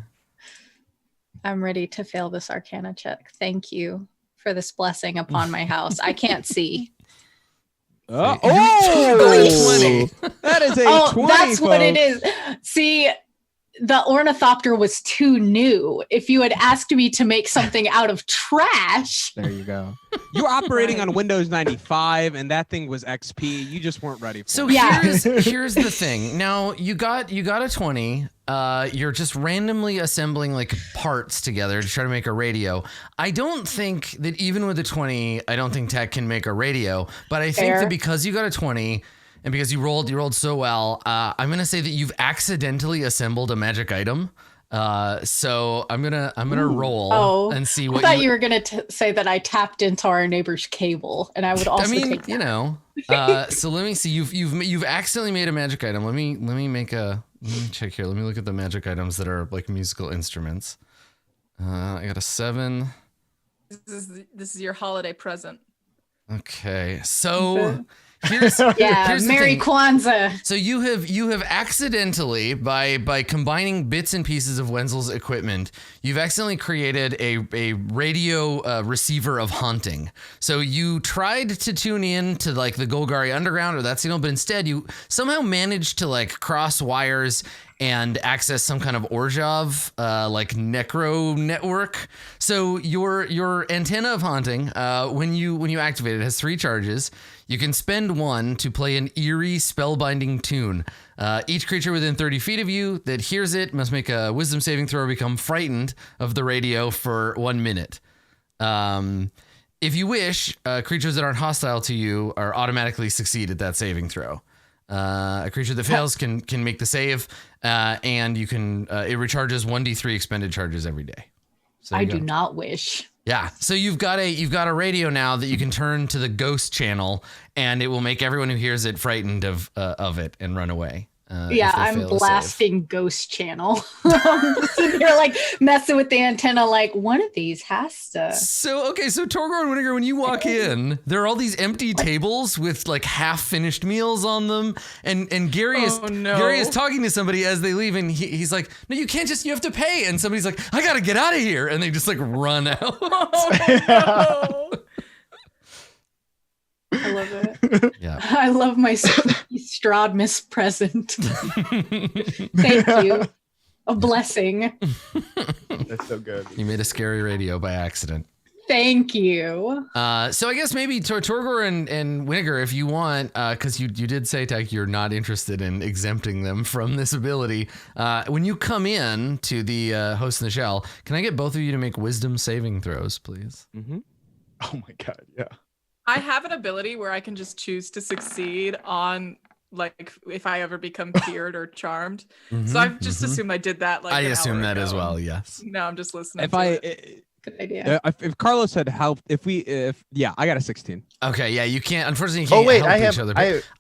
I'm ready to fail this Arcana check. Thank you for this blessing upon my house. I can't see. Oh, 20. That is a 20. That's folks. what it is. See, the ornithopter was too new. If you had asked me to make something out of trash. There you go. You're operating on Windows 95 and that thing was XP. You just weren't ready for it. So here's the thing. Now you got a 20. You're just randomly assembling like parts together to try to make a radio. I don't think that even with a 20, I don't think Tech can make a radio, but I think that because you got a 20 and because you rolled so well, I'm going to say that you've accidentally assembled a magic item. So I'm gonna roll and see what. I thought you were gonna say that I tapped into our neighbor's cable, and I would also. Take that. So let me see. You've accidentally made a magic item. Let me check here. Let me look at the magic items that are like musical instruments. I got a 7. This is your holiday present. Okay, so. Here's Merry Kwanzaa. So you have accidentally by combining bits and pieces of Wenzel's equipment, you've accidentally created a radio receiver of haunting. So you tried to tune in to like the Golgari Underground or that signal, but instead you somehow managed to like cross wires and access some kind of Orzhov like necro network. So your antenna of haunting, when you activate it, has 3 charges. You can spend 1 to play an eerie spellbinding tune. Each creature within 30 feet of you that hears it must make a wisdom saving throw or become frightened of the radio for 1 minute. If you wish, creatures that aren't hostile to you are automatically succeed at that saving throw. A creature that fails can make the save, and you can it recharges 1d3 expended charges every day. So I do not wish. Yeah, so you've got a radio now that you can turn to the ghost channel, and it will make everyone who hears it frightened of it and run away. I'm blasting Ghost Channel. They're like messing with the antenna, like one of these has to. So Torgor and Winnegar, when you walk in, there are all these empty tables with like half finished meals on them, and Gary is talking to somebody as they leave, and he's like, "No, you can't you have to pay." And somebody's like, "I gotta get out of here," and they just like run out. Oh, no. I love it. Yeah. I love my Stradmus present. Thank you. A blessing. That's so good. You made a scary radio by accident. Thank you. So I guess maybe Torgor and Winnegar, if you want, because you did say, Tech, you're not interested in exempting them from this ability. When you come in to the host in the shell, can I get both of you to make wisdom saving throws, please? Mm-hmm. Oh my God, yeah. I have an ability where I can just choose to succeed on, like, if I ever become feared or charmed. So I've just assumed I did that. Like, I assume that as well. Yes. No, I'm just listening. Good idea. If Carlos had helped, I got a 16. Okay, yeah, you can't. Unfortunately, you can't help each other.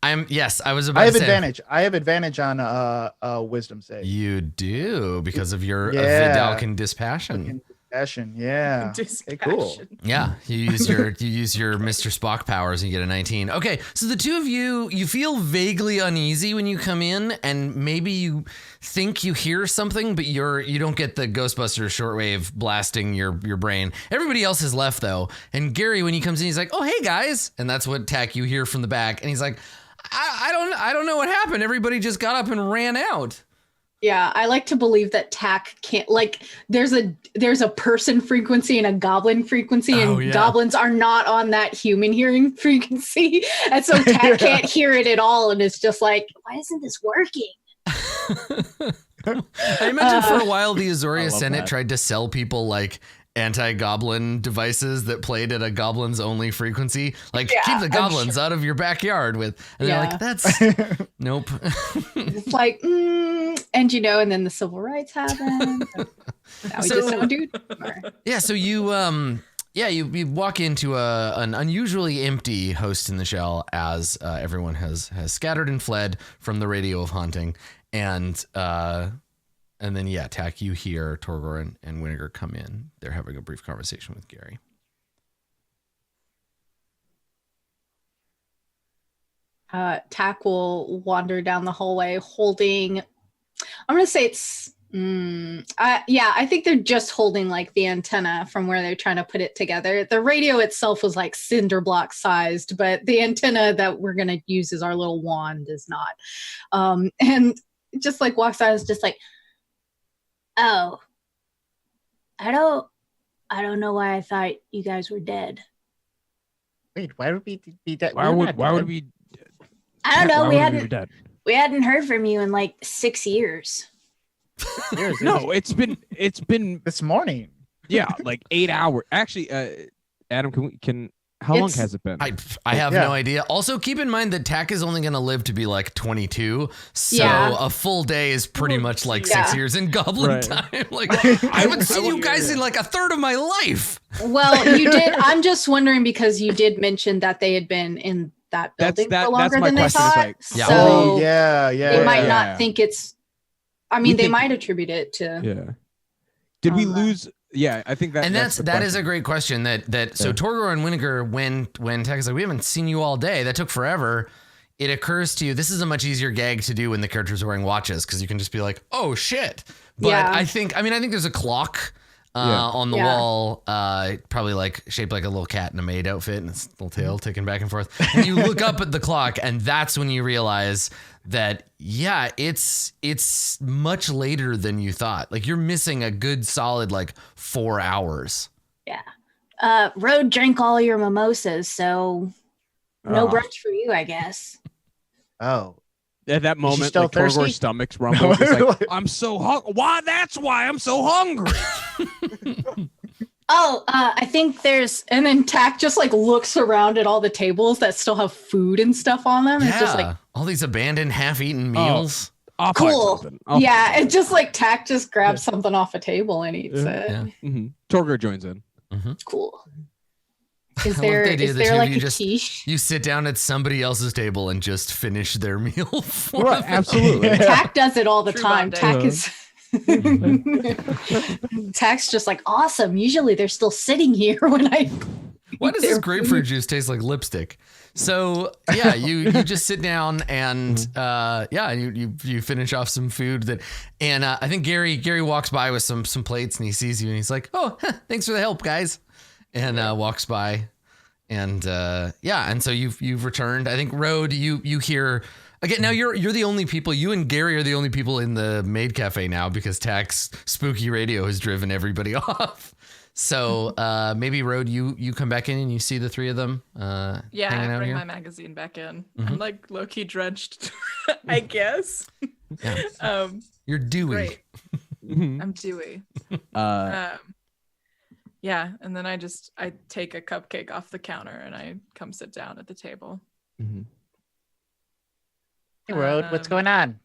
I was about to say. Advantage. I have advantage on wisdom save. You do because of your Vidalcan dispassion. Dispassion, yeah. Dispassion. Okay, cool. Yeah, you use your Mr. Spock powers and you get a 19. Okay, so the two of you feel vaguely uneasy when you come in, and maybe you think you hear something, but you don't get the Ghostbusters shortwave blasting your brain. Everybody else has left though, and Gary, when he comes in, he's like, "Oh, hey guys," and that's what Tack you hear from the back, and he's like, "I don't know what happened. Everybody just got up and ran out." Yeah, I like to believe that Tack can't, like, there's a person frequency and a goblin frequency, and goblins are not on that human hearing frequency. And so Tack can't hear it at all, and it's just like, why isn't this working? I imagine for a while the Azoria Senate tried to sell people like anti-goblin devices that played at a goblins only frequency, like keep the goblins out of your backyard with, and they're like, that's nope. It's like and and then the civil rights happened. Now we just don't do it anymore. Yeah, so you you walk into an unusually empty host in the shell as everyone has scattered and fled from the radio of haunting, and then, Tack, you hear Torgor and Winnegar come in. They're having a brief conversation with Gary. Tack will wander down the hallway holding, I'm going to say it's, I think they're just holding like the antenna from where they're trying to put it together. The radio itself was like cinder block sized, but the antenna that we're going to use as our little wand is not. And just like walks out, is just like, oh, I don't know why I thought you guys were dead. Wait, why would we be dead? Why would we? I don't know. We hadn't heard from you in like 6 years. No, it's been this morning. Yeah, like 8 hours. Actually, Adam, how long has it been? I have no idea. Also, keep in mind that Tack is only going to live to be like 22, so a full day is pretty much like 6 years in goblin time. Like, I haven't seen you guys in like a third of my life. Well, you did. I'm just wondering because you did mention that they had been in that building for longer than they thought. Like, so they might not think it's. I mean, they might attribute it to. Yeah. Did we lose? Yeah, I think that. And that is a great question. So Torgor and Winnegar, when Tack is like, we haven't seen you all day. That took forever. It occurs to you this is a much easier gag to do when the characters are wearing watches because you can just be like, oh shit. But I think there's a clock on the wall, probably like shaped like a little cat in a maid outfit, and its little tail ticking back and forth. And you look up at the clock, and that's when you realize that it's much later than you thought. Like you're missing a good solid like 4 hours. Yeah. Road drank all your mimosas, so no brunch for you, I guess. Oh. At that moment, like Torgor's stomach's rumble. It's like, I'm so hungry. Why? That's why I'm so hungry. I think and then Tack just like looks around at all the tables that still have food and stuff on them. Yeah, it's just like all these abandoned half-eaten meals. Cool. It's just like Tack just grabs something off a table and eats it. Yeah. Mm-hmm. Torgor joins in. Mm-hmm. Cool. Is there like a quiche? You sit down at somebody else's table and just finish their meal for them. Absolutely. Tack does it all the time. Tack is Tack's just like, awesome. Usually they're still sitting here when I Why does this grapefruit juice taste like lipstick? So you just sit down and you finish off some food and I think Gary walks by with some plates and he sees you and he's like, oh, thanks for the help, guys. And walks by, and and so you've returned. I think Road, you hear again. Now you're the only people. You and Gary are the only people in the maid cafe now because Tack's spooky radio has driven everybody off. So maybe Road, you come back in and you see the three of them. Yeah, hanging I out bring here. my magazine back in. I'm like low-key drenched, I guess. Yeah. You're dewy. Great. I'm dewy. Yeah, and then I take a cupcake off the counter and I come sit down at the table. Hey, Road, what's going on?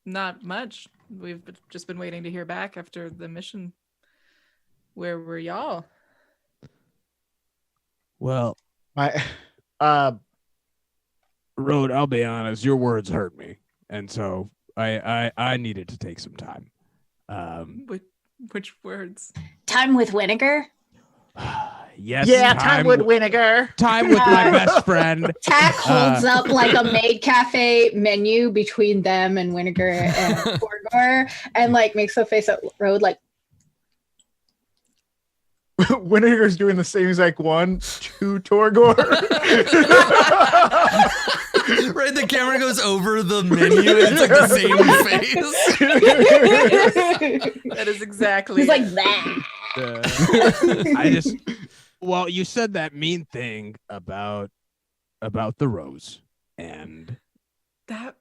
Not much. We've just been waiting to hear back after the mission. Where were y'all? Well, My Road, I'll be honest, your words hurt me. And so I needed to take some time. Which words? Time with vinegar. Yes. Yeah, time with vinegar. Time with my best friend. Tack holds up like a maid cafe menu between them and vinegar and Torgor, and like makes a face at Road like. Vinegar's doing the same exact one to Torgor. Right, the camera goes over the menu. It's like the same face. That is exactly. He's like that. Well, you said that mean thing about the rose, and that.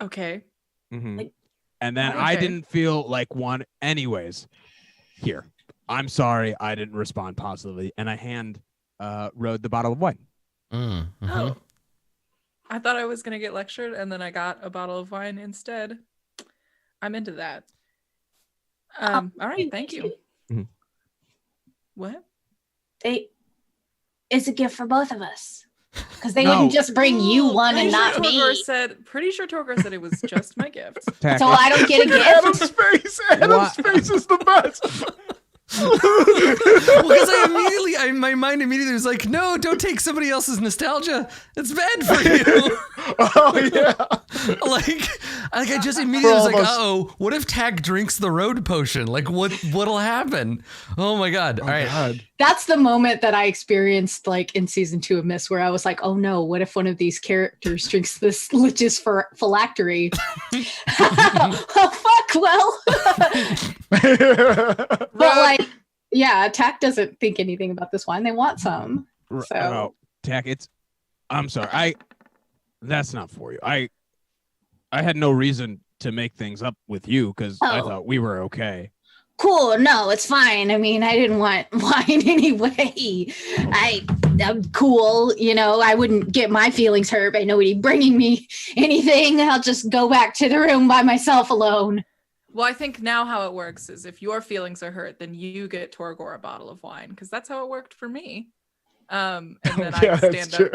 Okay. And then Okay. I didn't feel like one. Anyways, here. I'm sorry I didn't respond positively, and I hand Road the bottle of wine. Oh. I thought I was gonna get lectured, and then I got a bottle of wine instead. I'm into that. All right, thank you. What? It's a gift for both of us. Because they wouldn't just bring you one and not me. Pretty sure Torgor said it was just my gift. So I don't get a gift? Adam's face is the best. Well, because my mind immediately was like, no, don't take somebody else's nostalgia. It's bad for you. Oh yeah. like I just immediately was like, uh-oh, what if Tack drinks the road potion? Like what'll happen? Oh my God. All right. God. That's the moment that I experienced like in season 2 of Myst, where I was like, oh no, what if one of these characters drinks this lich's phylactery? Oh fuck, well. But like, yeah, Tack doesn't think anything about this wine. They want some. So Tack, I'm sorry. That's not for you. I had no reason to make things up with you because I thought we were okay. Cool. No, it's fine. I mean, I didn't want wine anyway. I'm cool. You know, I wouldn't get my feelings hurt by nobody bringing me anything. I'll just go back to the room by myself alone. Well, I think now how it works is if your feelings are hurt, then you get Torgor a bottle of wine, because that's how it worked for me. And then I stand up.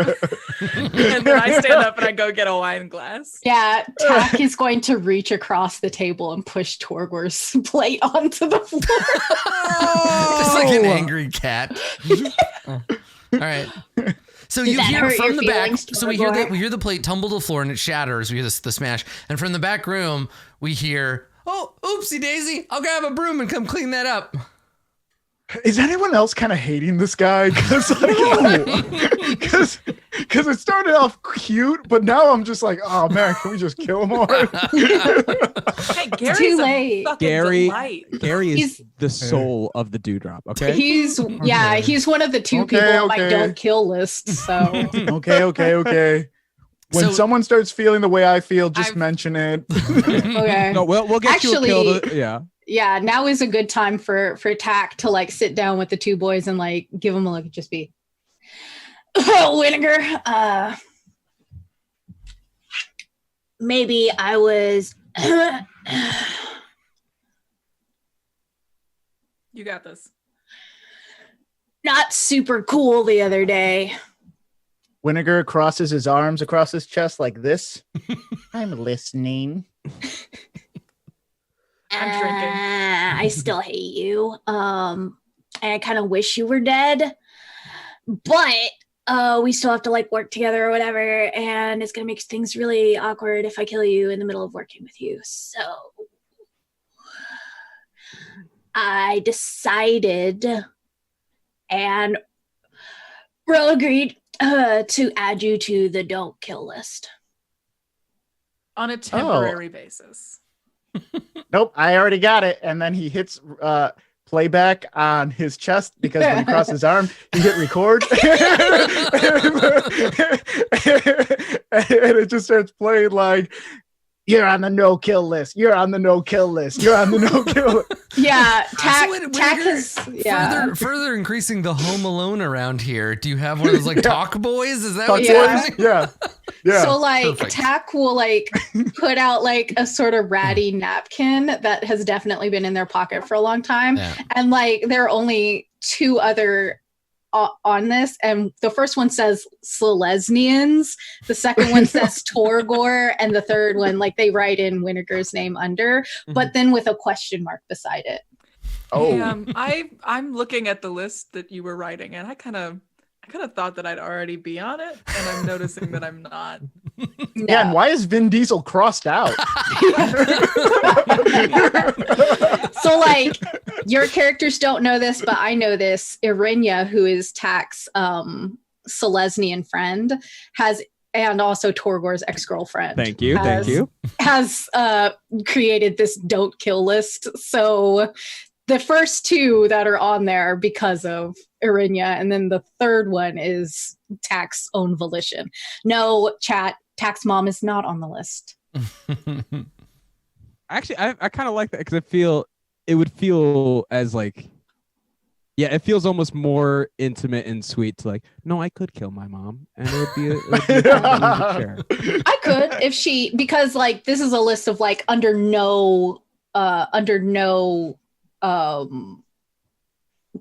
And then I stand up and I go get a wine glass. Yeah, Tack is going to reach across the table and push Torgor's plate onto the floor. Just like an angry cat. All right. So you hear from the back. So we hear the plate tumble to the floor and it shatters. We hear the smash. And from the back room, we hear, oh, oopsie daisy. I'll grab a broom and come clean that up. Is anyone else kind of hating this guy? Because it started off cute, but now I'm just like, oh man, can we just kill him already? Hey, Gary's a fucking delight. Gary is the soul of the dewdrop. Okay. He's one of the two people on my don't kill list. So okay. When someone starts feeling the way I feel, just mention it. Okay. No, we'll get you killed. Yeah. Yeah, now is a good time for Tack to like sit down with the two boys and like give them a look. Just be, oh, Vinegar. Maybe I was. You got this. Not super cool the other day. Vinegar crosses his arms across his chest like this. I'm listening. I'm drinking. I still hate you. And I kind of wish you were dead. But we still have to like work together or whatever. And it's going to make things really awkward if I kill you in the middle of working with you. So I decided and Ro agreed to add you to the don't kill list. On a temporary basis. Nope, I already got it. And then he hits playback on his chest because when he crossed his arm, he hit record. And it just starts playing like, you're on the no-kill list. You're on the no-kill list. You're on the no-kill list. Yeah, Tack is further increasing the Home Alone around here. Do you have one of those like talk boys? Is that what you're doing? Yeah. So like Tack will like put out like a sort of ratty napkin that has definitely been in their pocket for a long time. Yeah. And like there are only 2 other on this, and the first one says Selesnians, the second one says Torgor, and the third one, like they write in Winnegar's name under, but then with a question mark beside it. Oh, I'm looking at the list that you were writing, and I kind of thought that I'd already be on it, and I'm noticing that I'm not. Yeah, and why is Vin Diesel crossed out? So like your characters don't know this, but I know this. Irinya, who is Tack's Selesnian friend, and also Torgor's ex-girlfriend. Thank you. Has created this don't kill list. So the first 2 that are on there because of Irinya, and then the third one is Tack's own volition. No, chat, Tack's mom is not on the list. Actually, I kind of like that because it would feel as like, yeah, it feels almost more intimate and sweet to like, no, I could kill my mom, and it would be a share. I could because like this is a list of like under no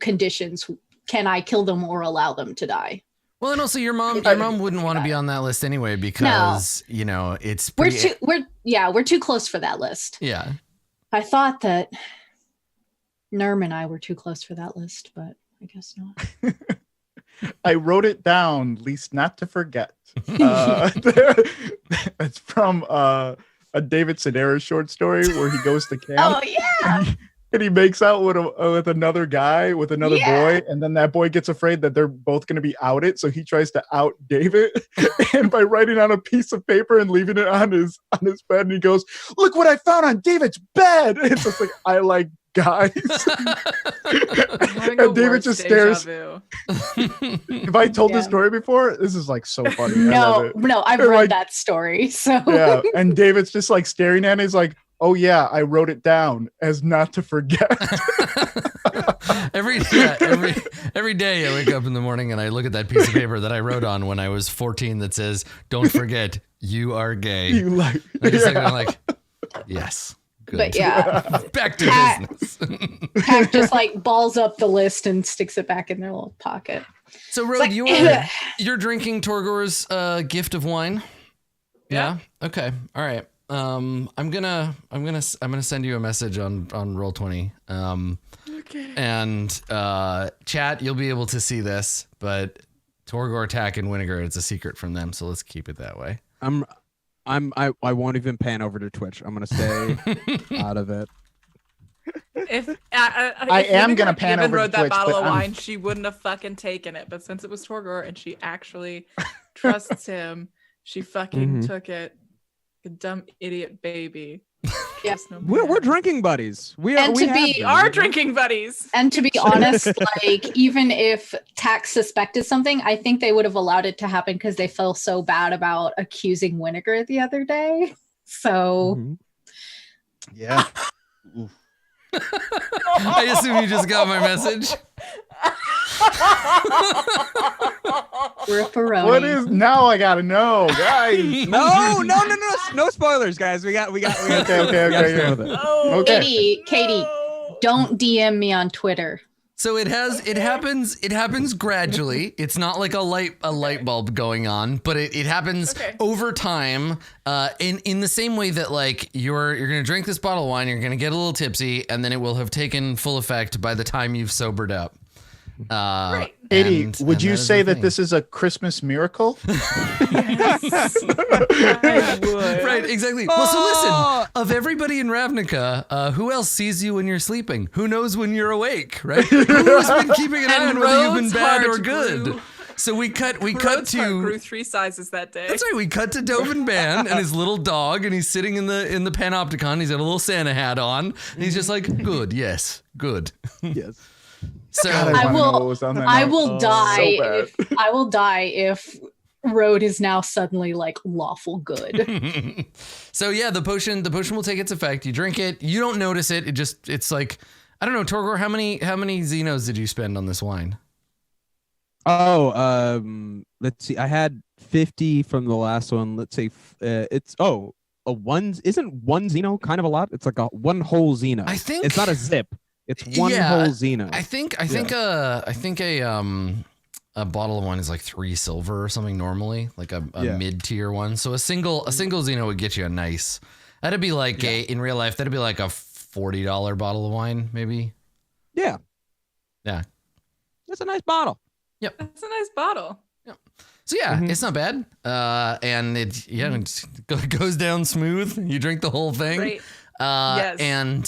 conditions can I kill them or allow them to die. Well, and also your mom wouldn't want to be on that list anyway because it's pretty... we're too close for that list. Yeah. I thought that Nerm and I were too close for that list, but I guess not. I wrote it down, least not to forget. It's from a David Sedaris short story where he goes to camp. Oh yeah. And he makes out with another guy, with another boy, and then that boy gets afraid that they're both going to be outed, so he tries to out David, and by writing on a piece of paper and leaving it on his bed, and he goes, "Look what I found on David's bed!" And it's just like, I like guys. And David just stares. Have I told this story before? This is like so funny. No, I've read that story. So yeah, and David's just like staring at it. He's like, "Oh yeah, I wrote it down as not to forget." Every day I wake up in the morning and I look at that piece of paper that I wrote on when I was 14 that says, "Don't forget, you are gay." I'm like, yes. Good. But yeah, back to business. Tack just like balls up the list and sticks it back in their little pocket. So, Rode, like, you're drinking Torgor's gift of wine. Yeah. Okay. All right. I'm gonna send you a message on Roll20. Okay. And chat, you'll be able to see this, but Torgor, Tack, and Winnegar, it's a secret from them, so let's keep it that way. I won't even pan over to Twitch. I'm gonna stay out of it. If I am gonna pan over rode to that Twitch, bottle but of wine, she wouldn't have fucking taken it. But since it was Torgor and she actually trusts him, she fucking took it. A dumb idiot baby. Yes, we're drinking buddies. We are drinking buddies. And to be honest, like even if Tack suspected something, I think they would have allowed it to happen because they felt so bad about accusing Winnegar the other day. So yeah. I assume you just got my message. Ripperoni. What is now? I gotta know, guys. No spoilers, guys. We got. Okay. Oh, okay. Katie, don't DM me on Twitter. So it happens gradually. It's not like a light bulb going on, but it happens over time. In the same way that like you're gonna drink this bottle of wine, you're gonna get a little tipsy, and then it will have taken full effect by the time you've sobered up. Right. Katie, would you say that this is a Christmas miracle? Yes. I would. Right, exactly. Well, so listen, of everybody in Ravnica, who else sees you when you're sleeping? Who knows when you're awake, right? Who's been keeping an eye on whether you've been bad or good? So we cut to grew 3 sizes that day. That's right. We cut to Dovin Ban and his little dog, and he's sitting in the panopticon. He's got a little Santa hat on. And he's just like, good, yes, Good. Yes. So God, I wanna know what will. was on that I note. will die. So I will die if Road is now suddenly like lawful good. So yeah, the potion will take its effect. You drink it. You don't notice it. It's like, I don't know, Torgor, how many Xenos did you spend on this wine? Oh, let's see. I had 50 from the last one. Let's say isn't one Xeno kind of a lot? It's like one whole Xeno. I think it's not a zip. It's one whole Xeno. I think a bottle of wine is like 3 silver or something normally, like a mid-tier one. So a single Xeno would get you a nice. That'd be like in real life, that'd be like a $40 bottle of wine, maybe. Yeah. Yeah. That's a nice bottle. Yep. That's a nice bottle. Yep. So yeah, it's not bad. And it goes down smooth. You drink the whole thing. Great. Yes. And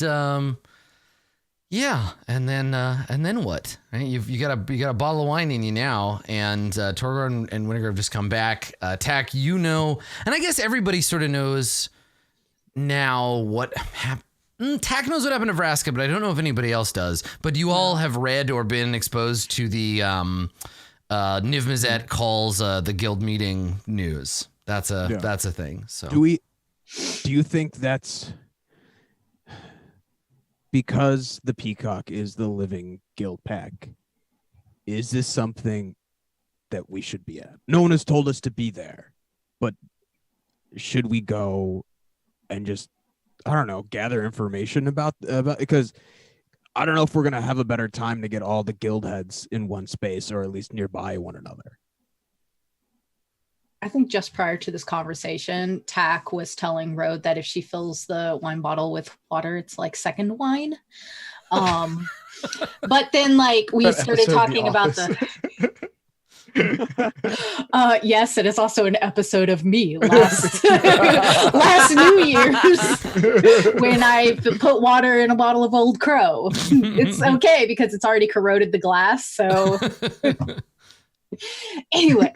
then what? Right? You got a bottle of wine in you now, and Torgor and Winnegar have just come back. Tack, and I guess everybody sort of knows now what happened. Tack knows what happened to Vraska, but I don't know if anybody else does. But you all have read or been exposed to the Niv Mizzet calls the guild meeting news. That's a thing. So do you think that's because the Peacock is the living Guildpact? Is this something that we should be at? No one has told us to be there, but should we go and just, I don't know, gather information about because I don't know if we're going to have a better time to get all the guild heads in one space or at least nearby one another. I think just prior to this conversation, Tack was telling Rode that if she fills the wine bottle with water, it's like second wine. But then like we started talking about yes, it is also an episode of me last New Year's when I put water in a bottle of Old Crow. It's okay because it's already corroded the glass. So anyway,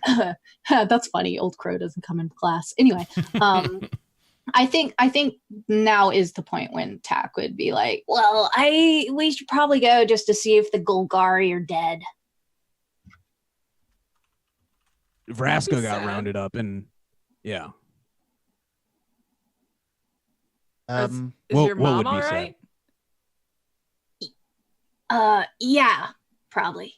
that's funny. Old Crow doesn't come in glass. Anyway, I think now is the point when Tack would be like, well, we should probably go just to see if the Golgari are dead. Vraska got rounded up, and yeah. Is your mom all right? Yeah, probably.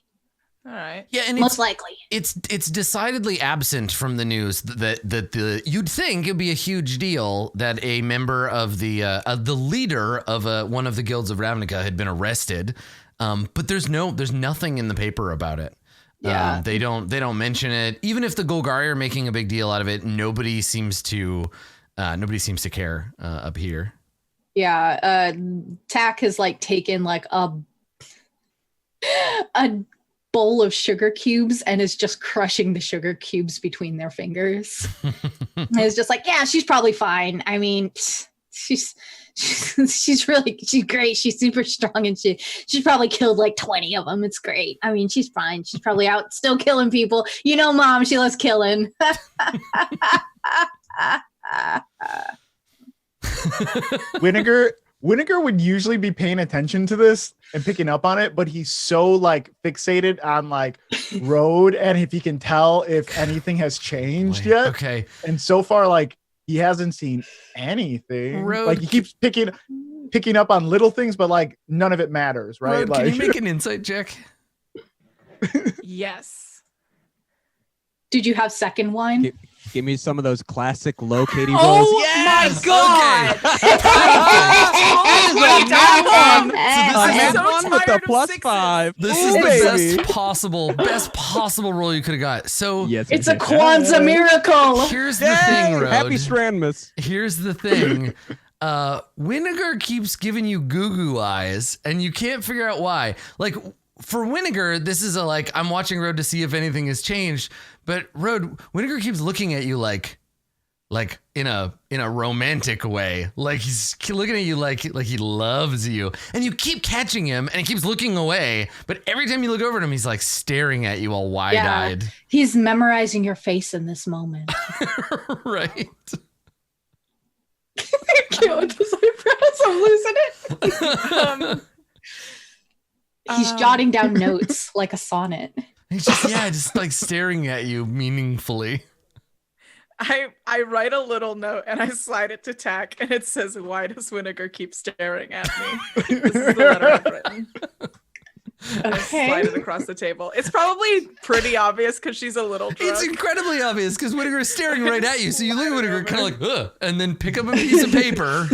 All right. Yeah, and most likely it's decidedly absent from the news that you'd think it'd be a huge deal that a member of the leader of one of the guilds of Ravnica had been arrested, but there's nothing in the paper about it. Yeah, they don't mention it. Even if the Golgari are making a big deal out of it, nobody seems to care up here. Yeah, Tack has like taken like a bowl of sugar cubes and is just crushing the sugar cubes between their fingers. And it's just like, yeah, she's probably fine. I mean, she's great. She's super strong, and she's probably killed like 20 of them. It's great. I mean, she's fine. She's probably out still killing people. You know, Mom, she loves killing. Winnegar would usually be paying attention to this and picking up on it, but he's so like fixated on like Road and if he can tell if anything has changed yet. Okay. And so far, like he hasn't seen anything. Road, like he keeps picking up on little things, but like none of it matters, right? Road, like, can you make an insight check? Yes. Did you have second wine? Give me some of those classic low Katie rolls. Oh yes! My God! One with the +5. This is the best possible roll you could have got. So yes, it's a Kwanzaa miracle. Here's the thing, Road. Happy Strandmas. Here's the thing. Winnegar keeps giving you goo eyes, and you can't figure out why. Like for Winnegar, this is I'm watching Road to see if anything has changed. But Road, Winnegar keeps looking at you like in a romantic way. Like he's looking at you like he loves you. And you keep catching him and he keeps looking away. But every time you look over at him, he's like staring at you all wide-eyed. Yeah, he's memorizing your face in this moment. Right. I can't with this eyebrows. I'm losing it. He's jotting down notes like a sonnet. He's just like staring at you meaningfully. I write a little note and I slide it to Tack, and it says, "Why does Winnegar keep staring at me?" This is the letter I've written. Okay. Slide it across the table. It's probably pretty obvious because she's a little drunk. It's incredibly obvious because Winnegar is staring right at you. So you look at Winnegar kind of like, ugh, and then pick up a piece of paper,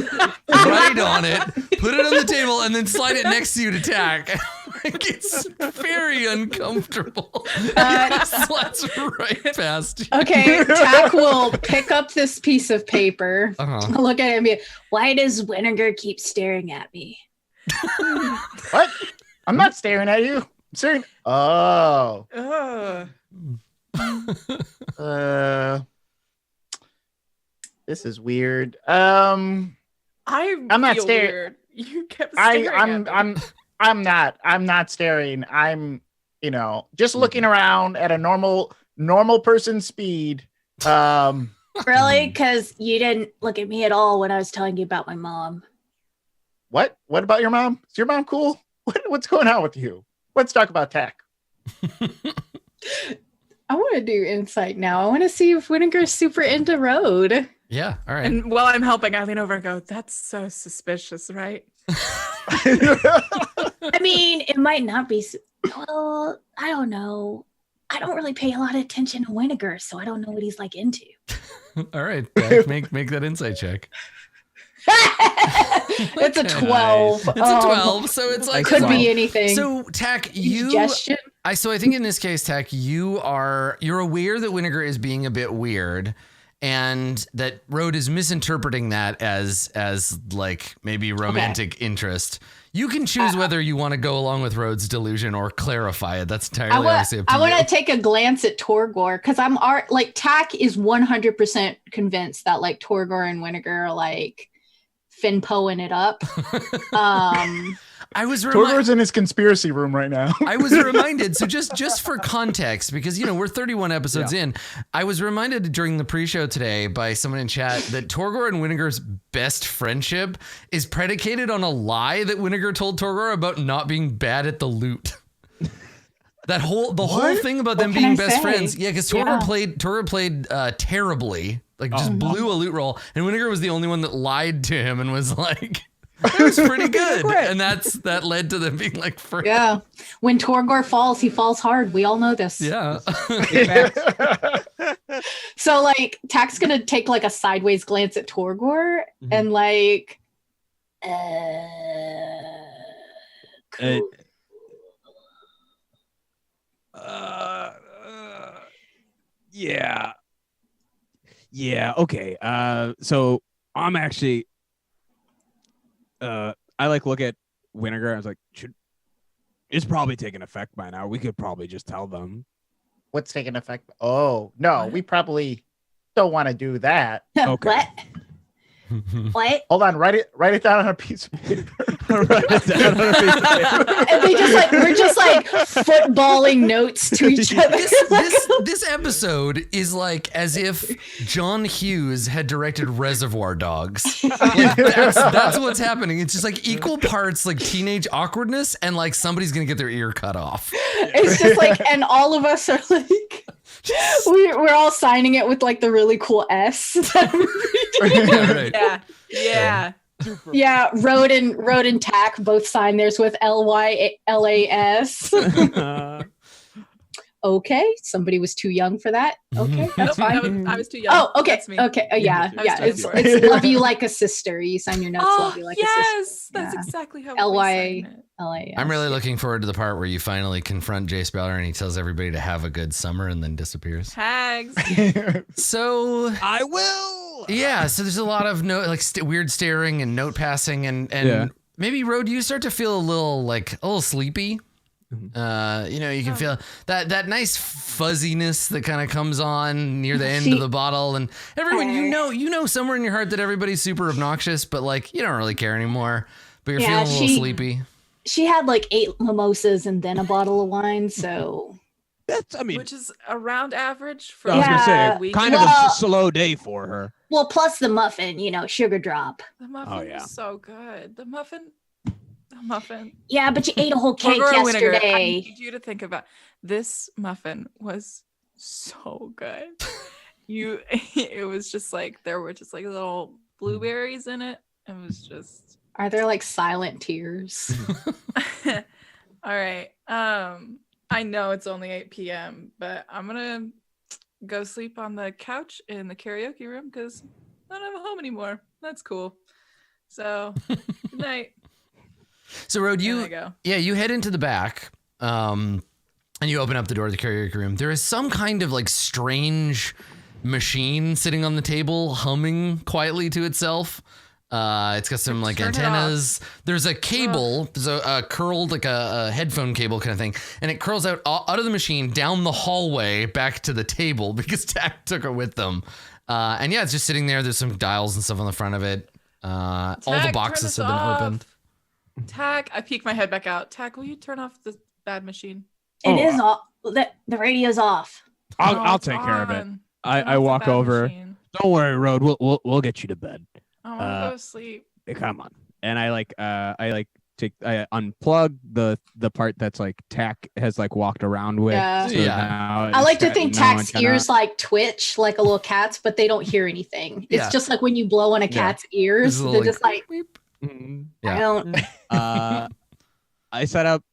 write on it, put it on the table, and then slide it next to you to Tack. Like, it's very uncomfortable. It slides right past you. Okay, Tack will pick up this piece of paper, look at it and be, "Why does Winnegar keep staring at me?" What? I'm not staring at you. I'm staring. Oh. This is weird. I'm not staring. Weird. You kept staring at me. I'm not staring. I'm, just looking around at a normal person speed. Really? Because you didn't look at me at all when I was telling you about my mom. What? What about your mom? Is your mom cool? What's going on with you? Let's talk about Tack. I want to do insight now. I want to see if Winnegar's super into Road. Yeah, all right. And while I'm helping, I lean over and go, "That's so suspicious, right?" I mean, it might not be. Well, I don't know. I don't really pay a lot of attention to Winnegar, so I don't know what he's like into. All right, Tack, make that insight check. It's a 12. It's a 12, so it's like could be anything. So Tack, I think in this case, Tack, you're aware that Winnegar is being a bit weird, and that Road is misinterpreting that as like maybe romantic interest. You can choose whether you want to go along with Road's delusion or clarify it. That's entirely obviously up to you. I want to take a glance at Torgor because Tack is 100% convinced that like Torgor and Winnegar are like Finpoing it up. Torgor's in his conspiracy room right now. I was reminded, so just for context, because we're 31 episodes in, I was reminded during the pre-show today by someone in chat that Torgor and Winnegar's best friendship is predicated on a lie that Winnegar told Torgor about not being bad at the loot. The whole thing about them being best friends, because Torgor played terribly, like just blew a loot roll, and Winnegar was the only one that lied to him and was like, "It was pretty good," and that led to them being like friends. Yeah, when Torgor falls, he falls hard. We all know this. Yeah. So like, Tack's gonna take like a sideways glance at Torgor and like, cool. Okay. So I'm actually I like look at Winnegar. I was like, it's probably taking effect by now. We could probably just tell them. What's taking effect? Oh no, we probably don't want to do that. Okay. What? Hold on, write it down on a piece of paper. And we're just like footballing notes to each other. This episode is like as if John Hughes had directed Reservoir Dogs. Like, that's what's happening. It's just like equal parts like teenage awkwardness and like somebody's gonna get their ear cut off. It's just like, and all of us are like, we're all signing it with like the really cool S. Yeah, Road and Tack both sign theirs with LYLAS. Okay, somebody was too young for that. Okay, that's fine. I was too young. Oh, okay, That's me. okay. Yeah. It's love you like a sister. You sign your notes, love you like a sister. Yes, that's exactly how LYLAS. I'm really looking forward to the part where you finally confront Jace Beleren and he tells everybody to have a good summer and then disappears. Tags. So I will. Yeah, so there's a lot of weird staring and note passing and maybe Road, you start to feel a little sleepy. You can feel that nice fuzziness that kind of comes on near the end of the bottle, and everyone you know somewhere in your heart that everybody's super obnoxious, but like you don't really care anymore. But you're feeling a little sleepy. She had like 8 mimosas and then a bottle of wine, so which is around average for I was gonna say kind of a slow day for her. Well, plus the muffin, sugar drop. The muffin was so good. The muffin. muffin. Yeah, but you ate a whole cake yesterday. I need you to think about this muffin was so good. It was just like there were just like little blueberries in it. It was just. Are there like silent tears? All right. I know it's only 8 p.m., but I'm gonna go sleep on the couch in the karaoke room because I don't have a home anymore. That's cool. So good night. So Rode, you head into the back, and you open up the door of the karaoke room. There is some kind of like strange machine sitting on the table, humming quietly to itself. It's got some like antennas. There's a cable. There's a curled like a headphone cable kind of thing, and it curls out of the machine down the hallway back to the table because Tack took it with them. And yeah, it's just sitting there. There's some dials and stuff on the front of it. All the boxes have been opened. Tack, I peek my head back out. Tack, will you turn off the bad machine? It is off. The radio's off. I'll take care of it. I walk over. Machine. Don't worry, Rode. We'll get you to bed. I want to go to sleep. Come on. And I unplug the part that's like Tack has like walked around with. Yeah. So I like to think Tack's ears like twitch like a little cat's, but they don't hear anything. It's just like when you blow on a cat's ears, they're just like. Yeah. I don't. I set up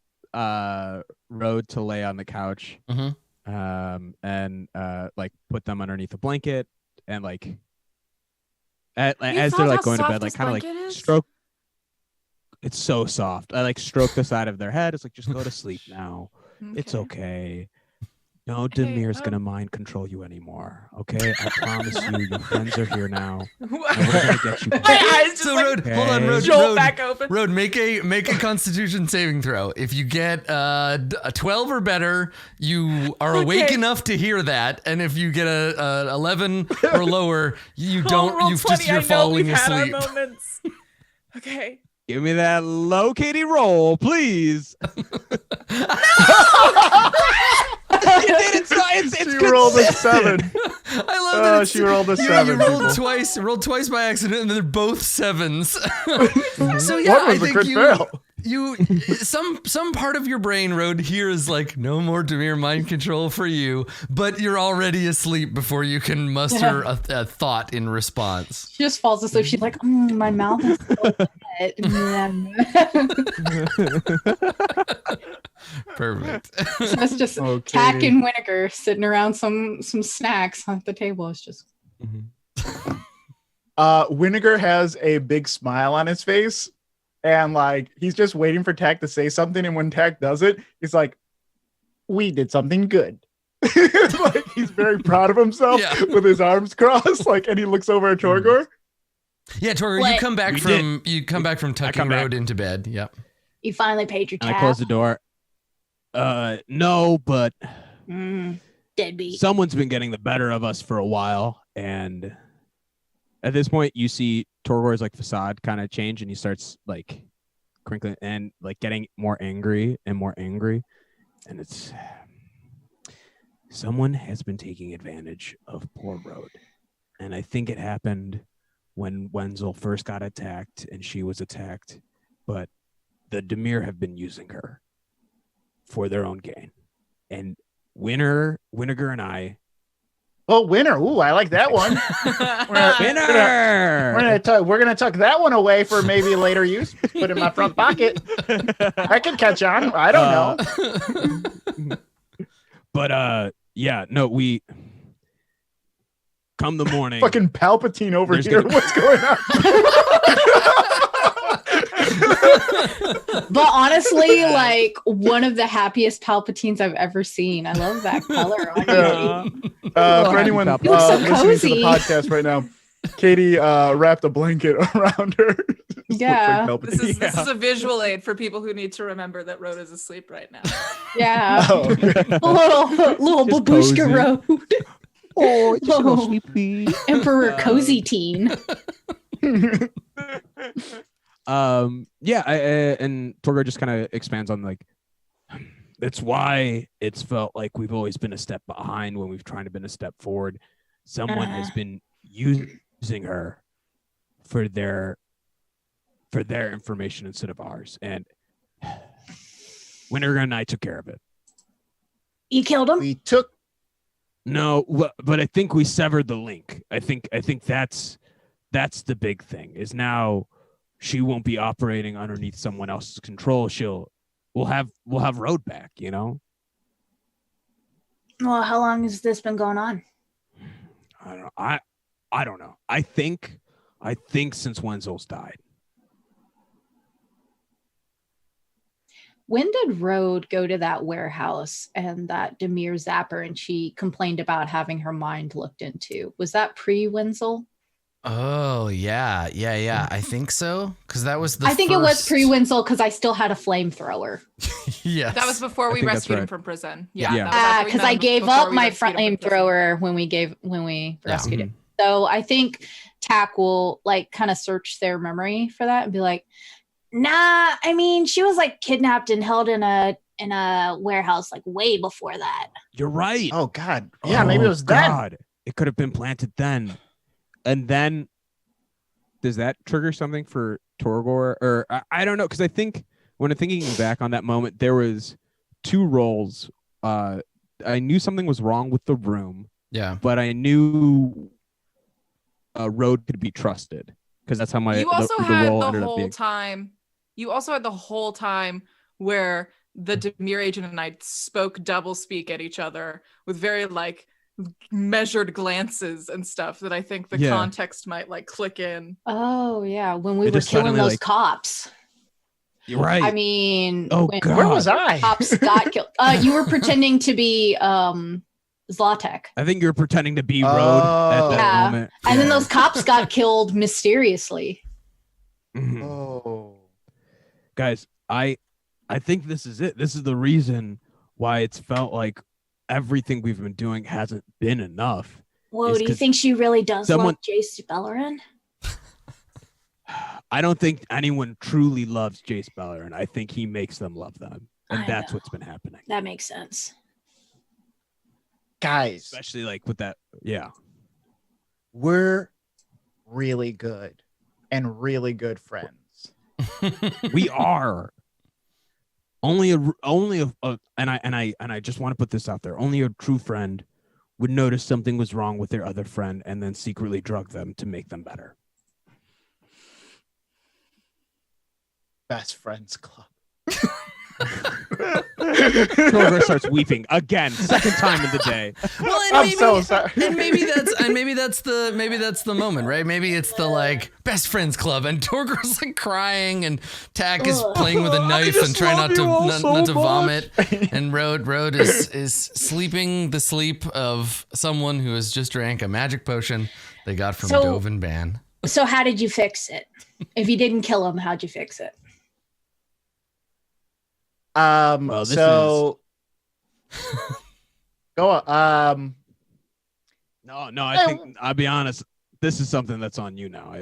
Rode to lay on the couch, and like put them underneath a blanket, and like as they're like going to bed, like kind of like stroke. It's so soft. I like stroke the side of their head. It's like, just go to sleep now. Okay. It's okay. No Demir's gonna mind control you anymore. Okay, I promise you. Your friends are here now. And we're gonna get you. My eyes just Rode, hold on, Rode. Jolt back open. Rode, make a Constitution saving throw. If you get a 12 or better, you are awake enough to hear that, and if you get a 11 or lower, you don't. You're falling asleep. Okay. Give me that low Katie roll, please. She rolled a 7. I love that. She rolled a 7. You rolled twice. Rolled twice by accident, and they're both 7s. So yeah, What was the crit fail? Some part of your brain, Rode, here is like, no more Demir mind control for you, but you're already asleep before you can muster a thought in response. She just falls asleep. She's like, my mouth is so wet. Perfect. So it's just Tack and Winnegar sitting around some snacks at the table. It's just. Winnegar has a big smile on his face. And like he's just waiting for Tack to say something, and when Tack does it, he's like, "We did something good." Like he's very proud of himself with his arms crossed. Like, and he looks over at Torgor. Yeah, Torgor, you come back from tucking Rode into bed. Yep. You finally paid your tab. I close the door. No, but deadbeat. Someone's been getting the better of us for a while, and at this point, you see Torgor's like facade kind of change, and he starts like crinkling and like getting more angry and more angry. And it's someone has been taking advantage of poor Rode. And I think it happened when Wenzel first got attacked and she was attacked. But the Demir have been using her for their own gain. And Winnegar and I. Oh, winner. Ooh, I like that one. We're gonna tuck that one away for maybe later use. Put it in my front pocket. I could catch on. I don't know. But we come the morning. Fucking Palpatine over here. What's going on? But honestly, like one of the happiest Palpatines I've ever seen. I love that color. For anyone listening to the podcast right now, Katie wrapped a blanket around her. Yeah. Like this is a visual aid for people who need to remember that Rode is asleep right now. Yeah. Oh, okay. little babushka Rode. Oh, you're so sleepy. Emperor Cozy Teen. And Torgor just kind of expands on like, that's why it's felt like we've always been a step behind when we've tried to been a step forward. Someone has been using her for their for their information instead of ours. And Winter and I took care of it. You killed him? We took. No, but I think we severed the link. I think that's the big thing. Is now she won't be operating underneath someone else's control. We'll have Road back. You know. Well, how long has this been going on? I don't know. I don't know. I think since Wenzel's died. When did Rode go to that warehouse and that Demir Zapper and she complained about having her mind looked into? Was that pre-Wenzel? Oh, yeah. I think so. Because that was I think it was pre-Wenzel because I still had a flamethrower. Yes. That was before we rescued him from prison. Yeah. Because I gave up my flamethrower when we rescued him. So I think TAC will like kind of search their memory for that and be like, nah, I mean, she was like kidnapped and held in a warehouse like way before that. You're right. Oh God. Yeah, maybe it was then. God. It could have been planted then. And then does that trigger something for Torgor? Or I don't know, because I think when I'm thinking back on that moment, there was 2 roles. I knew something was wrong with the room. Yeah. But I knew Road could be trusted. Because that's how you also the had role the ended up whole being. time. You also had the whole time where the Demir agent and I spoke double speak at each other with very like measured glances and stuff that I think the context might like click in. Oh yeah, when we were killing those cops. You're right. I mean, God. Where was I? Cops got killed. You were pretending to be Zlatek. I think you're pretending to be Road at that moment. And then those cops got killed mysteriously. Mm-hmm. Oh. Guys, I think this is it. This is the reason why it's felt like everything we've been doing hasn't been enough. Whoa, do you think she really does love Jace Beleren? I don't think anyone truly loves Jace Beleren. I think he makes them love them. And that's what's been happening. That makes sense. Guys. Especially like with that. Yeah. We're really good and really good friends. We are. And I just want to put this out there. Only a true friend would notice something was wrong with their other friend and then secretly drug them to make them better. Best Friends Club. Torgor starts weeping again, second time in the day. Well, I'm so sorry. And maybe that's the moment, right? Maybe it's the like best friends club, and Torgor's like crying, and Tack is playing with a knife and trying not to vomit, and Road is sleeping the sleep of someone who has just drank a magic potion they got from Dovin Ban. So how did you fix it? If you didn't kill him, how'd you fix it? Go on. No, I think I'll be honest. This is something that's on you now.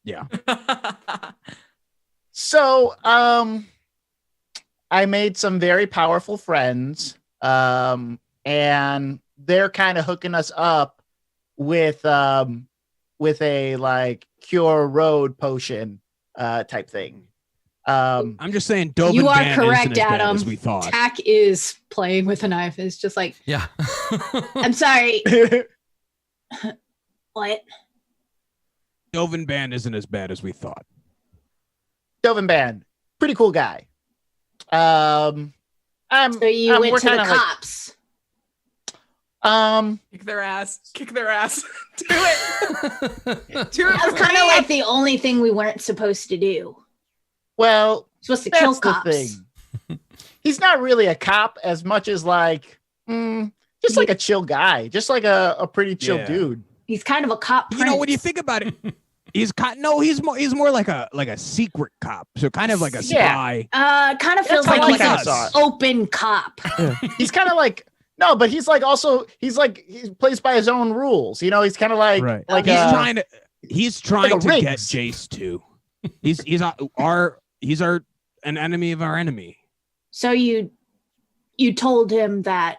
Yeah. So, I made some very powerful friends, and they're kind of hooking us up with a like cure road potion, type thing. I'm just saying, Dovin you are Ban correct, isn't as bad Adam. as we thought. Tack is playing with a knife. It's just like, yeah. I'm sorry. What? Dovin Ban isn't as bad as we thought. Dovin Ban, pretty cool guy. So you went to the cops. Kick their ass. Do it. That's kind of like the only thing we weren't supposed to do. Well, supposed to kill cops. He's not really a cop as much as like just like a chill guy, just like a pretty chill dude. He's kind of a cop. You know, when you think about it, he's more like a secret cop. So kind of like a spy. Kind of feels like he's an open cop. Yeah. He's kind of like but he's like also he plays by his own rules. You know, he's kind of like like he's trying to get Jace too. He's an enemy of our enemy. So you told him that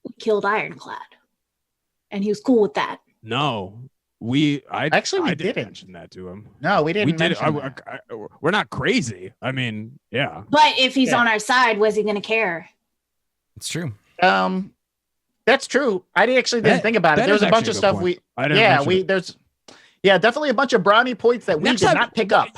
we killed Ironclad, and he was cool with that. No, We didn't mention that to him. No, we didn't. We did. We're not crazy. I mean, yeah. But if he's on our side, was he going to care? It's true. That's true. I actually didn't think about it. There's a bunch of stuff there's definitely a bunch of brownie points that we did not pick up.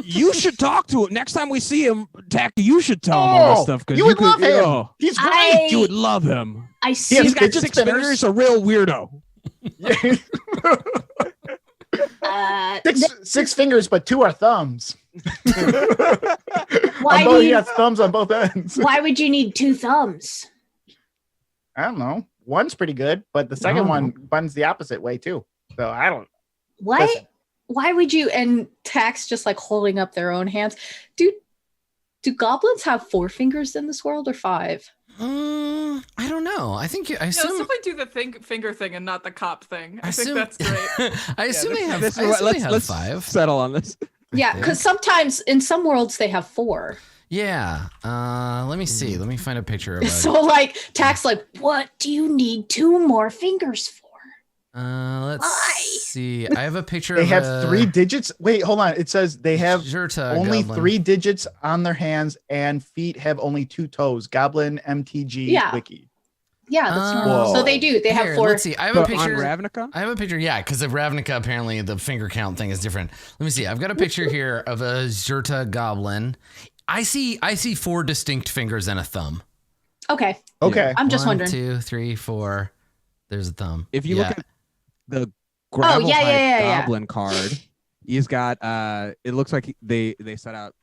You should talk to him next time we see him. Tack, you should tell him all this stuff because you would love him. He's great. You would love him. I see. He's got 6 fingers. A real weirdo. Six fingers, but 2 are thumbs. Why he has thumbs on both ends. Why would you need 2 thumbs? I don't know. One's pretty good, but the second one buns the opposite way too. So I don't. What? Listen. Why would you? And Tax just like holding up their own hands. Do goblins have 4 fingers in this world or 5? I don't know. I think I assume. Let's definitely do the finger thing and not the cop thing. I think that's great. I assume they have. Let's 5. Settle on this. Yeah, because sometimes in some worlds they have 4. Yeah. Let me see. Let me find a picture of it. So like Tax, like, what do you need 2 more fingers for? Let's see. I have a picture. They have 3 digits. Wait, hold on. It says they have only goblin. 3 digits on their hands, and feet have only 2 toes. Goblin MTG Wiki. Yeah, that's normal. So they do. They have 4. Let's see. I have a picture. On Ravnica? I have a picture. Yeah, because of Ravnica, apparently the finger count thing is different. Let me see. I've got a picture here of a Zerta goblin. I see 4 distinct fingers and a thumb. Okay. I'm just wondering. 1, 2, 3, 4. There's a thumb. If you look at the Goblin card, he's got it looks like they set out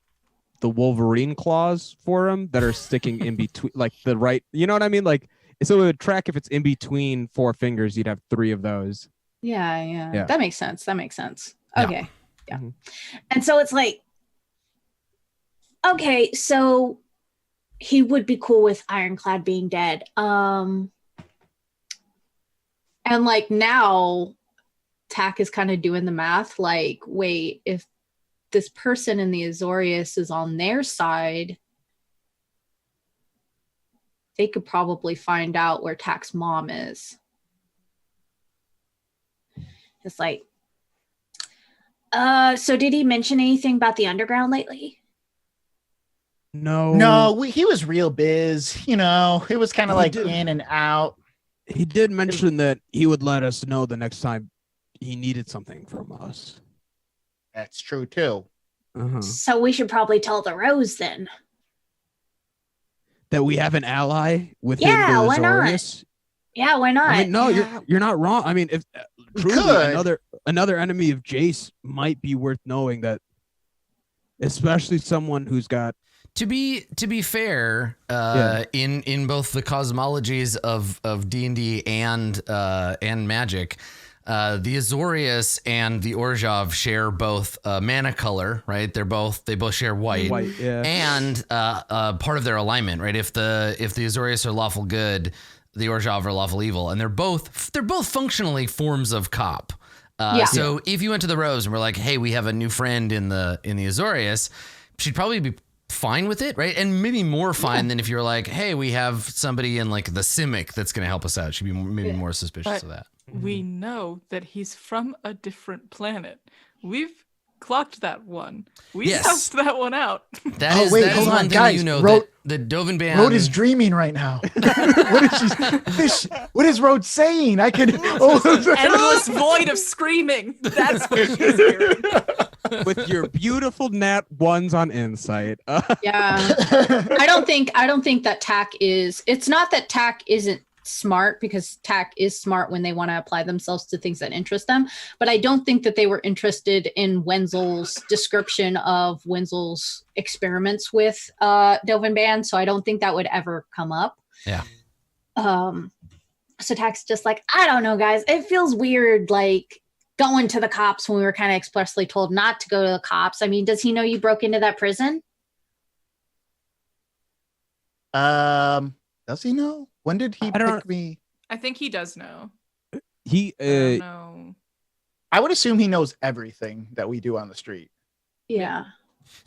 the Wolverine claws for him that are sticking in between, like the right, you know what I mean? Like, so it would track if it's in between 4 fingers, you'd have 3 of those. Yeah. That makes sense. Okay. Yeah. Mm-hmm. And so it's like, okay, so he would be cool with Ironclad being dead. And like now, Tack is kind of doing the math. Like, wait, if this person in the Azorius is on their side, they could probably find out where Tack's mom is. It's like, so did he mention anything about the underground lately? No, he was real biz. You know, it was kind of like in and out. He did mention that he would let us know the next time he needed something from us. That's true too. So we should probably tell the Rose then. That we have an ally within the Azorius? Why not? Yeah, why not? I mean, no, you're not wrong. I mean, if truly another enemy of Jace might be worth knowing, that especially someone who's got. To be fair, in both the cosmologies of D&D and Magic, the Azorius and the Orzhov share both mana color, right? They both share white, and part of their alignment, right? If the Azorius are lawful good, the Orzhov are lawful evil, and they're both functionally forms of cop. So if you went to the Rose and were like, hey, we have a new friend in the Azorius, she'd probably be fine with it, right? And maybe more fine than if you're like, hey, we have somebody in like the Simic that's going to help us out. She'd be maybe more suspicious of that. We know that he's from a different planet. We've clocked that one. We sussed that one out. That is one thing guys, you know, that Dovin Band... Rode is dreaming right now. What is Rode saying? I can... endless void of screaming. That's what she's hearing. With your beautiful nat ones on insight. Yeah. I don't think that Tack is... It's not that Tack isn't smart, because Tack is smart when they want to apply themselves to things that interest them, but I don't think that they were interested in Wenzel's description of Wenzel's experiments with Dovin Band, so I don't think that would ever come up. Yeah. So Tack's just like, I don't know, guys, it feels weird like going to the cops when we were kind of expressly told not to go to the cops. I mean, does he know you broke into that prison? Does he know? When did he pick me? I think he does know. I don't know. I would assume he knows everything that we do on the street. Yeah.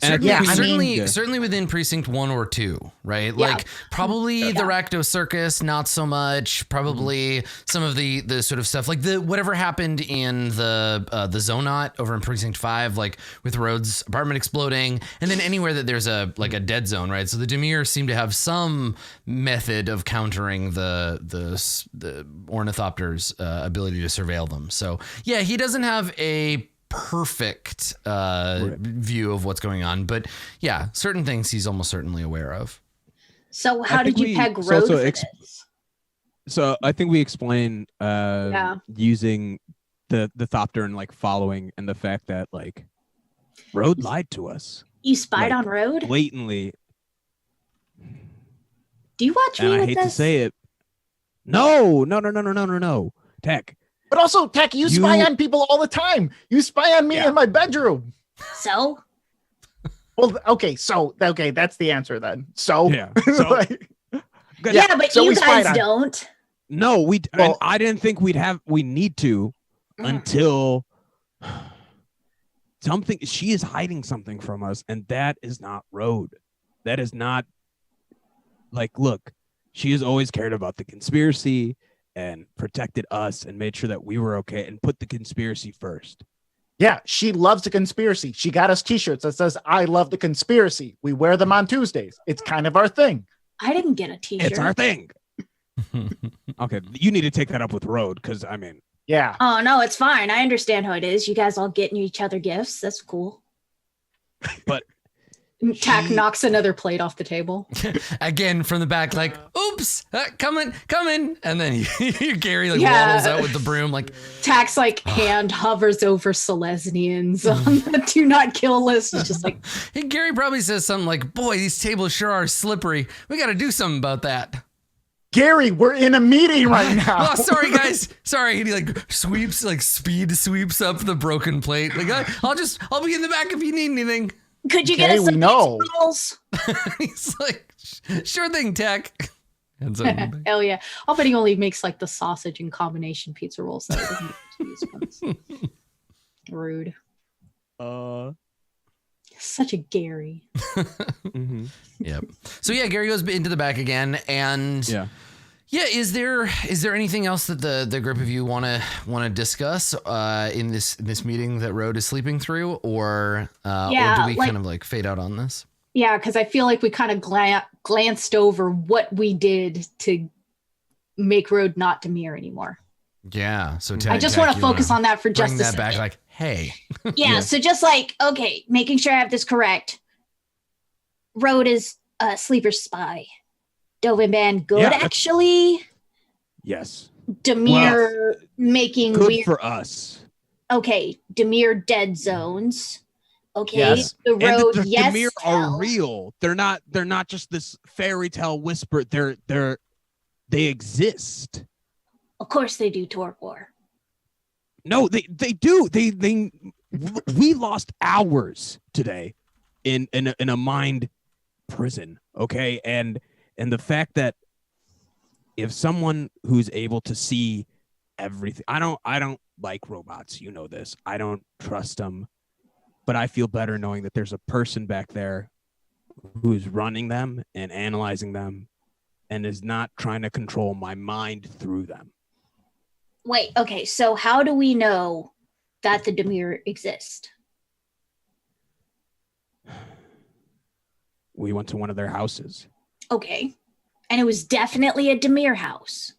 Certainly within precinct 1 or 2, right? Yeah. Like probably the Rakdos Circus, not so much. Probably some of the sort of stuff like the whatever happened in the Zonot over in precinct 5, like with Rhodes' apartment exploding, and then anywhere that there's a dead zone, right? So the Dimir seem to have some method of countering the Ornithopter's ability to surveil them. So yeah, he doesn't have a perfect view of what's going on, but yeah, certain things he's almost certainly aware of. So how did you peg Road for this? So I think we explain using the Thopter and like following, and the fact that like Road lied to us. You spied on Road? Blatantly. Do you watch me? And I hate to say it. No. Tech. But also, Tech, you spy on people all the time. You spy on me in my bedroom. So? Well, okay, that's the answer then. So? Yeah. So, but so you guys don't. No, well, I didn't think we need to until she is hiding something from us, and that is not Road. That is not, like, look, she has always cared about the conspiracy and protected us and made sure that we were okay and put the conspiracy first. Yeah, she loves the conspiracy. She got us t-shirts that says, I love the conspiracy. We wear them on Tuesdays. It's kind of our thing. I didn't get a t-shirt. It's our thing. Okay, you need to take that up with Road, because, I mean. Yeah. Oh, no, it's fine. I understand how it is. You guys all getting each other gifts. That's cool. But Tack knocks another plate off the table. Again from the back, like, oops, coming. And then Gary waddles out with the broom, like. Tack's hand hovers over Selesnians on the do not kill list. It's just like. Hey, Gary probably says something like, boy, these tables sure are slippery. We got to do something about that. Gary, we're in a meeting right now. Oh, sorry, guys. Sorry. And he speed sweeps up the broken plate. Like, I'll be in the back if you need anything. Could you get us some pizza rolls? He's like, sure thing, Tech. Hell yeah. I'll bet he only makes the sausage and combination pizza rolls. So rude. Such a Gary. Mm-hmm. Yep. So yeah, Gary goes into the back again, and yeah. Is there anything else that the group of you want to discuss in this meeting that Road is sleeping through, or do we kind of fade out on this? Yeah, because I feel like we kind of glanced over what we did to make Road not Dimir anymore. Yeah, so I just want to focus on that for just a second. Back, hey. Yeah, so just okay, making sure I have this correct. Road is a sleeper spy. Dovin Band good, actually. Yes. Dimir making good weird for us. Okay, Dimir dead zones. Okay, yes. The Road, and the Dimir are real. They're not just this fairy tale whisper. They exist. Of course they do, Torpor. No, they do. We lost hours today in a mind prison. Okay, and the fact that if someone who's able to see everything, I don't like robots. You know this. I don't trust them, but I feel better knowing that there's a person back there who's running them and analyzing them, and is not trying to control my mind through them. Wait, okay, so how do we know that the Dimir exist? We went to one of their houses. Okay. And it was definitely a Dimir house.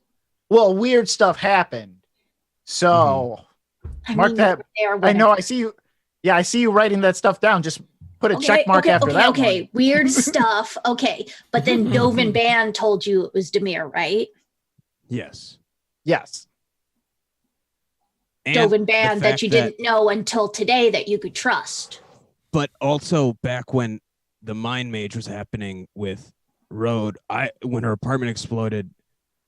Well, weird stuff happened. So, mark that. I know, I see you. Yeah, I see you writing that stuff down. Just put a check mark after that. Okay, weird stuff. Okay. But then Dovin Band told you it was Dimir, right? Yes. Yes. Dovin Band that you didn't know until today that you could trust. But also back when the mind mage was happening with Road, when her apartment exploded,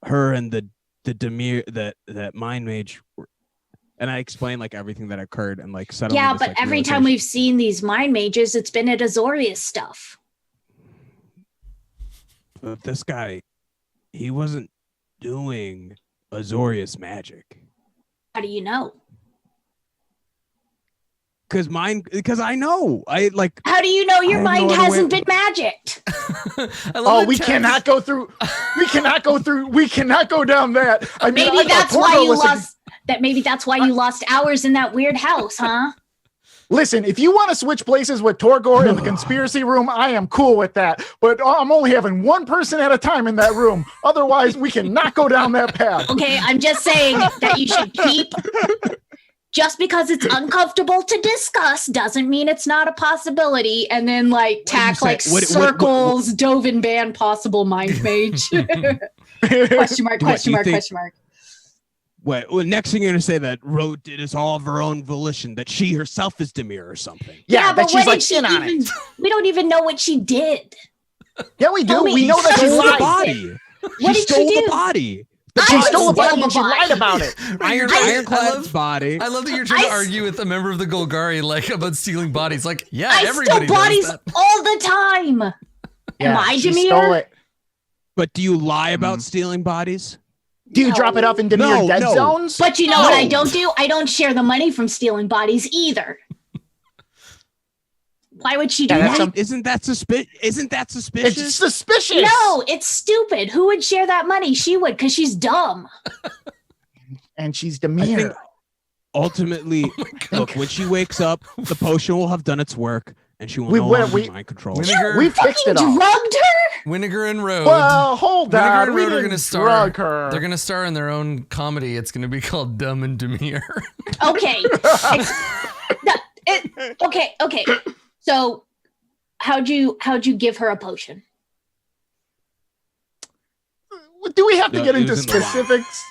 her and the Dimir that mind mage were, and I explained everything that occurred and suddenly. Yeah, but every time we've seen these mind mages, it's been at Azorius stuff. But this guy, he wasn't doing Azorius magic. How do you know? Because I know. How do you know your mind hasn't been magicked? We cannot go through. We cannot go down that. I mean, maybe that's why you lost. Maybe that's why you lost hours in that weird house, huh? Listen, if you want to switch places with Torgor in the conspiracy room, I am cool with that. But I'm only having one person at a time in that room. Otherwise, we cannot go down that path. Okay, I'm just saying that you should keep. Just because it's uncomfortable to discuss doesn't mean it's not a possibility. And then tack circles, Dovin ban possible mind mage. Question mark. Well, next thing you're gonna say that Rode did is all of her own volition, that she herself is Demir or something. Yeah, but she's in on it. We don't even know what she did. Yeah, we do. We know that she stole lied. The body. What she did stole she do? The body. She stole the body and she lied about it. Ironclad's body. I love that you're trying to argue with a member of the Golgari about stealing bodies. I Everybody steal bodies does that. all the time. Am I Demir? Stole it. But do you lie about stealing bodies? Do you drop it off in Demir dead zones? But you know what I don't do? I don't share the money from stealing bodies either. Why would she do that? Isn't that suspicious? It's suspicious. No, it's stupid. Who would share that money? She would, because she's dumb. And she's Demir. Ultimately, look, when she wakes up, the potion will have done its work, and she will no longer be mind control. We fixed it all. Drugged her? Winnegar and Rode. Well, hold on. Winnegar and Rode are going to star. Drug her. They're going to star in their own comedy. It's going to be called Dumb and Demir. Okay. Okay. So, how'd you give her a potion? Do we have to get into specifics?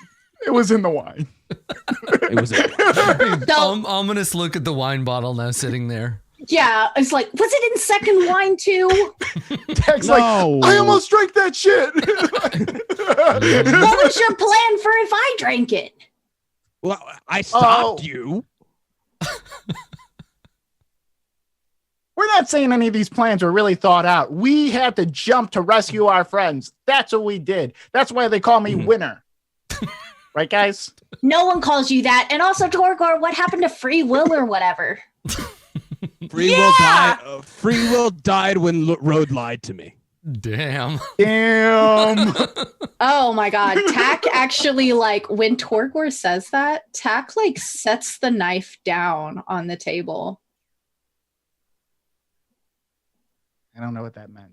It was in the wine. It was in the wine. Ominous look at the wine bottle now sitting there. Yeah, it's was it in second wine too? Tech's I almost drank that shit. What was your plan for if I drank it? Well, I stopped you. We're not saying any of these plans were really thought out. We had to jump to rescue our friends. That's what we did. That's why they call me Winner. Right, guys? No one calls you that. And also, Torgor, what happened to free will or whatever? Free will died when Rode lied to me. Damn. Oh my God. Tack actually, when Torgor says that, Tack sets the knife down on the table. I don't know what that meant.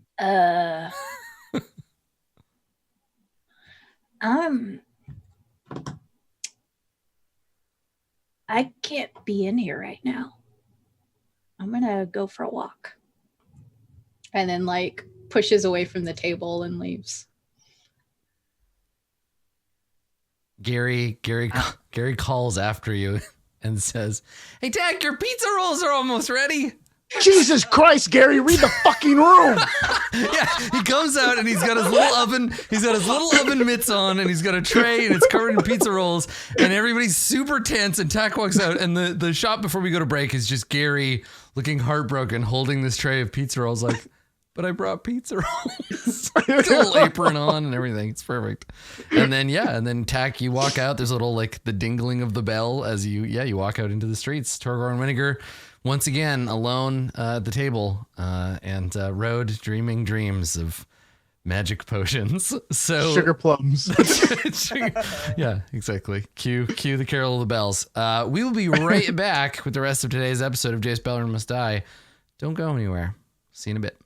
I can't be in here right now. I'm gonna go for a walk. And then pushes away from the table and leaves. Gary calls after you and says, "Hey, Tack, your pizza rolls are almost ready." Jesus Christ, Gary, read the fucking room. Yeah, he comes out and he's got his little oven. He's got his little oven mitts on, and he's got a tray, and it's covered in pizza rolls. And everybody's super tense. And Tack walks out, and the shot before we go to break is just Gary looking heartbroken, holding this tray of pizza rolls, but I brought pizza rolls. Got a little apron on and everything. It's perfect. And then Tack, you walk out. There's a little the dingling of the bell as you walk out into the streets. Torgor and Winnegar once again alone at the table, and Rode dreaming dreams of magic potions. So sugar plums. Yeah, exactly. Cue the Carol of the Bells. We will be right back with the rest of today's episode of Jace Beleren Must Die. Don't go anywhere. See you in a bit.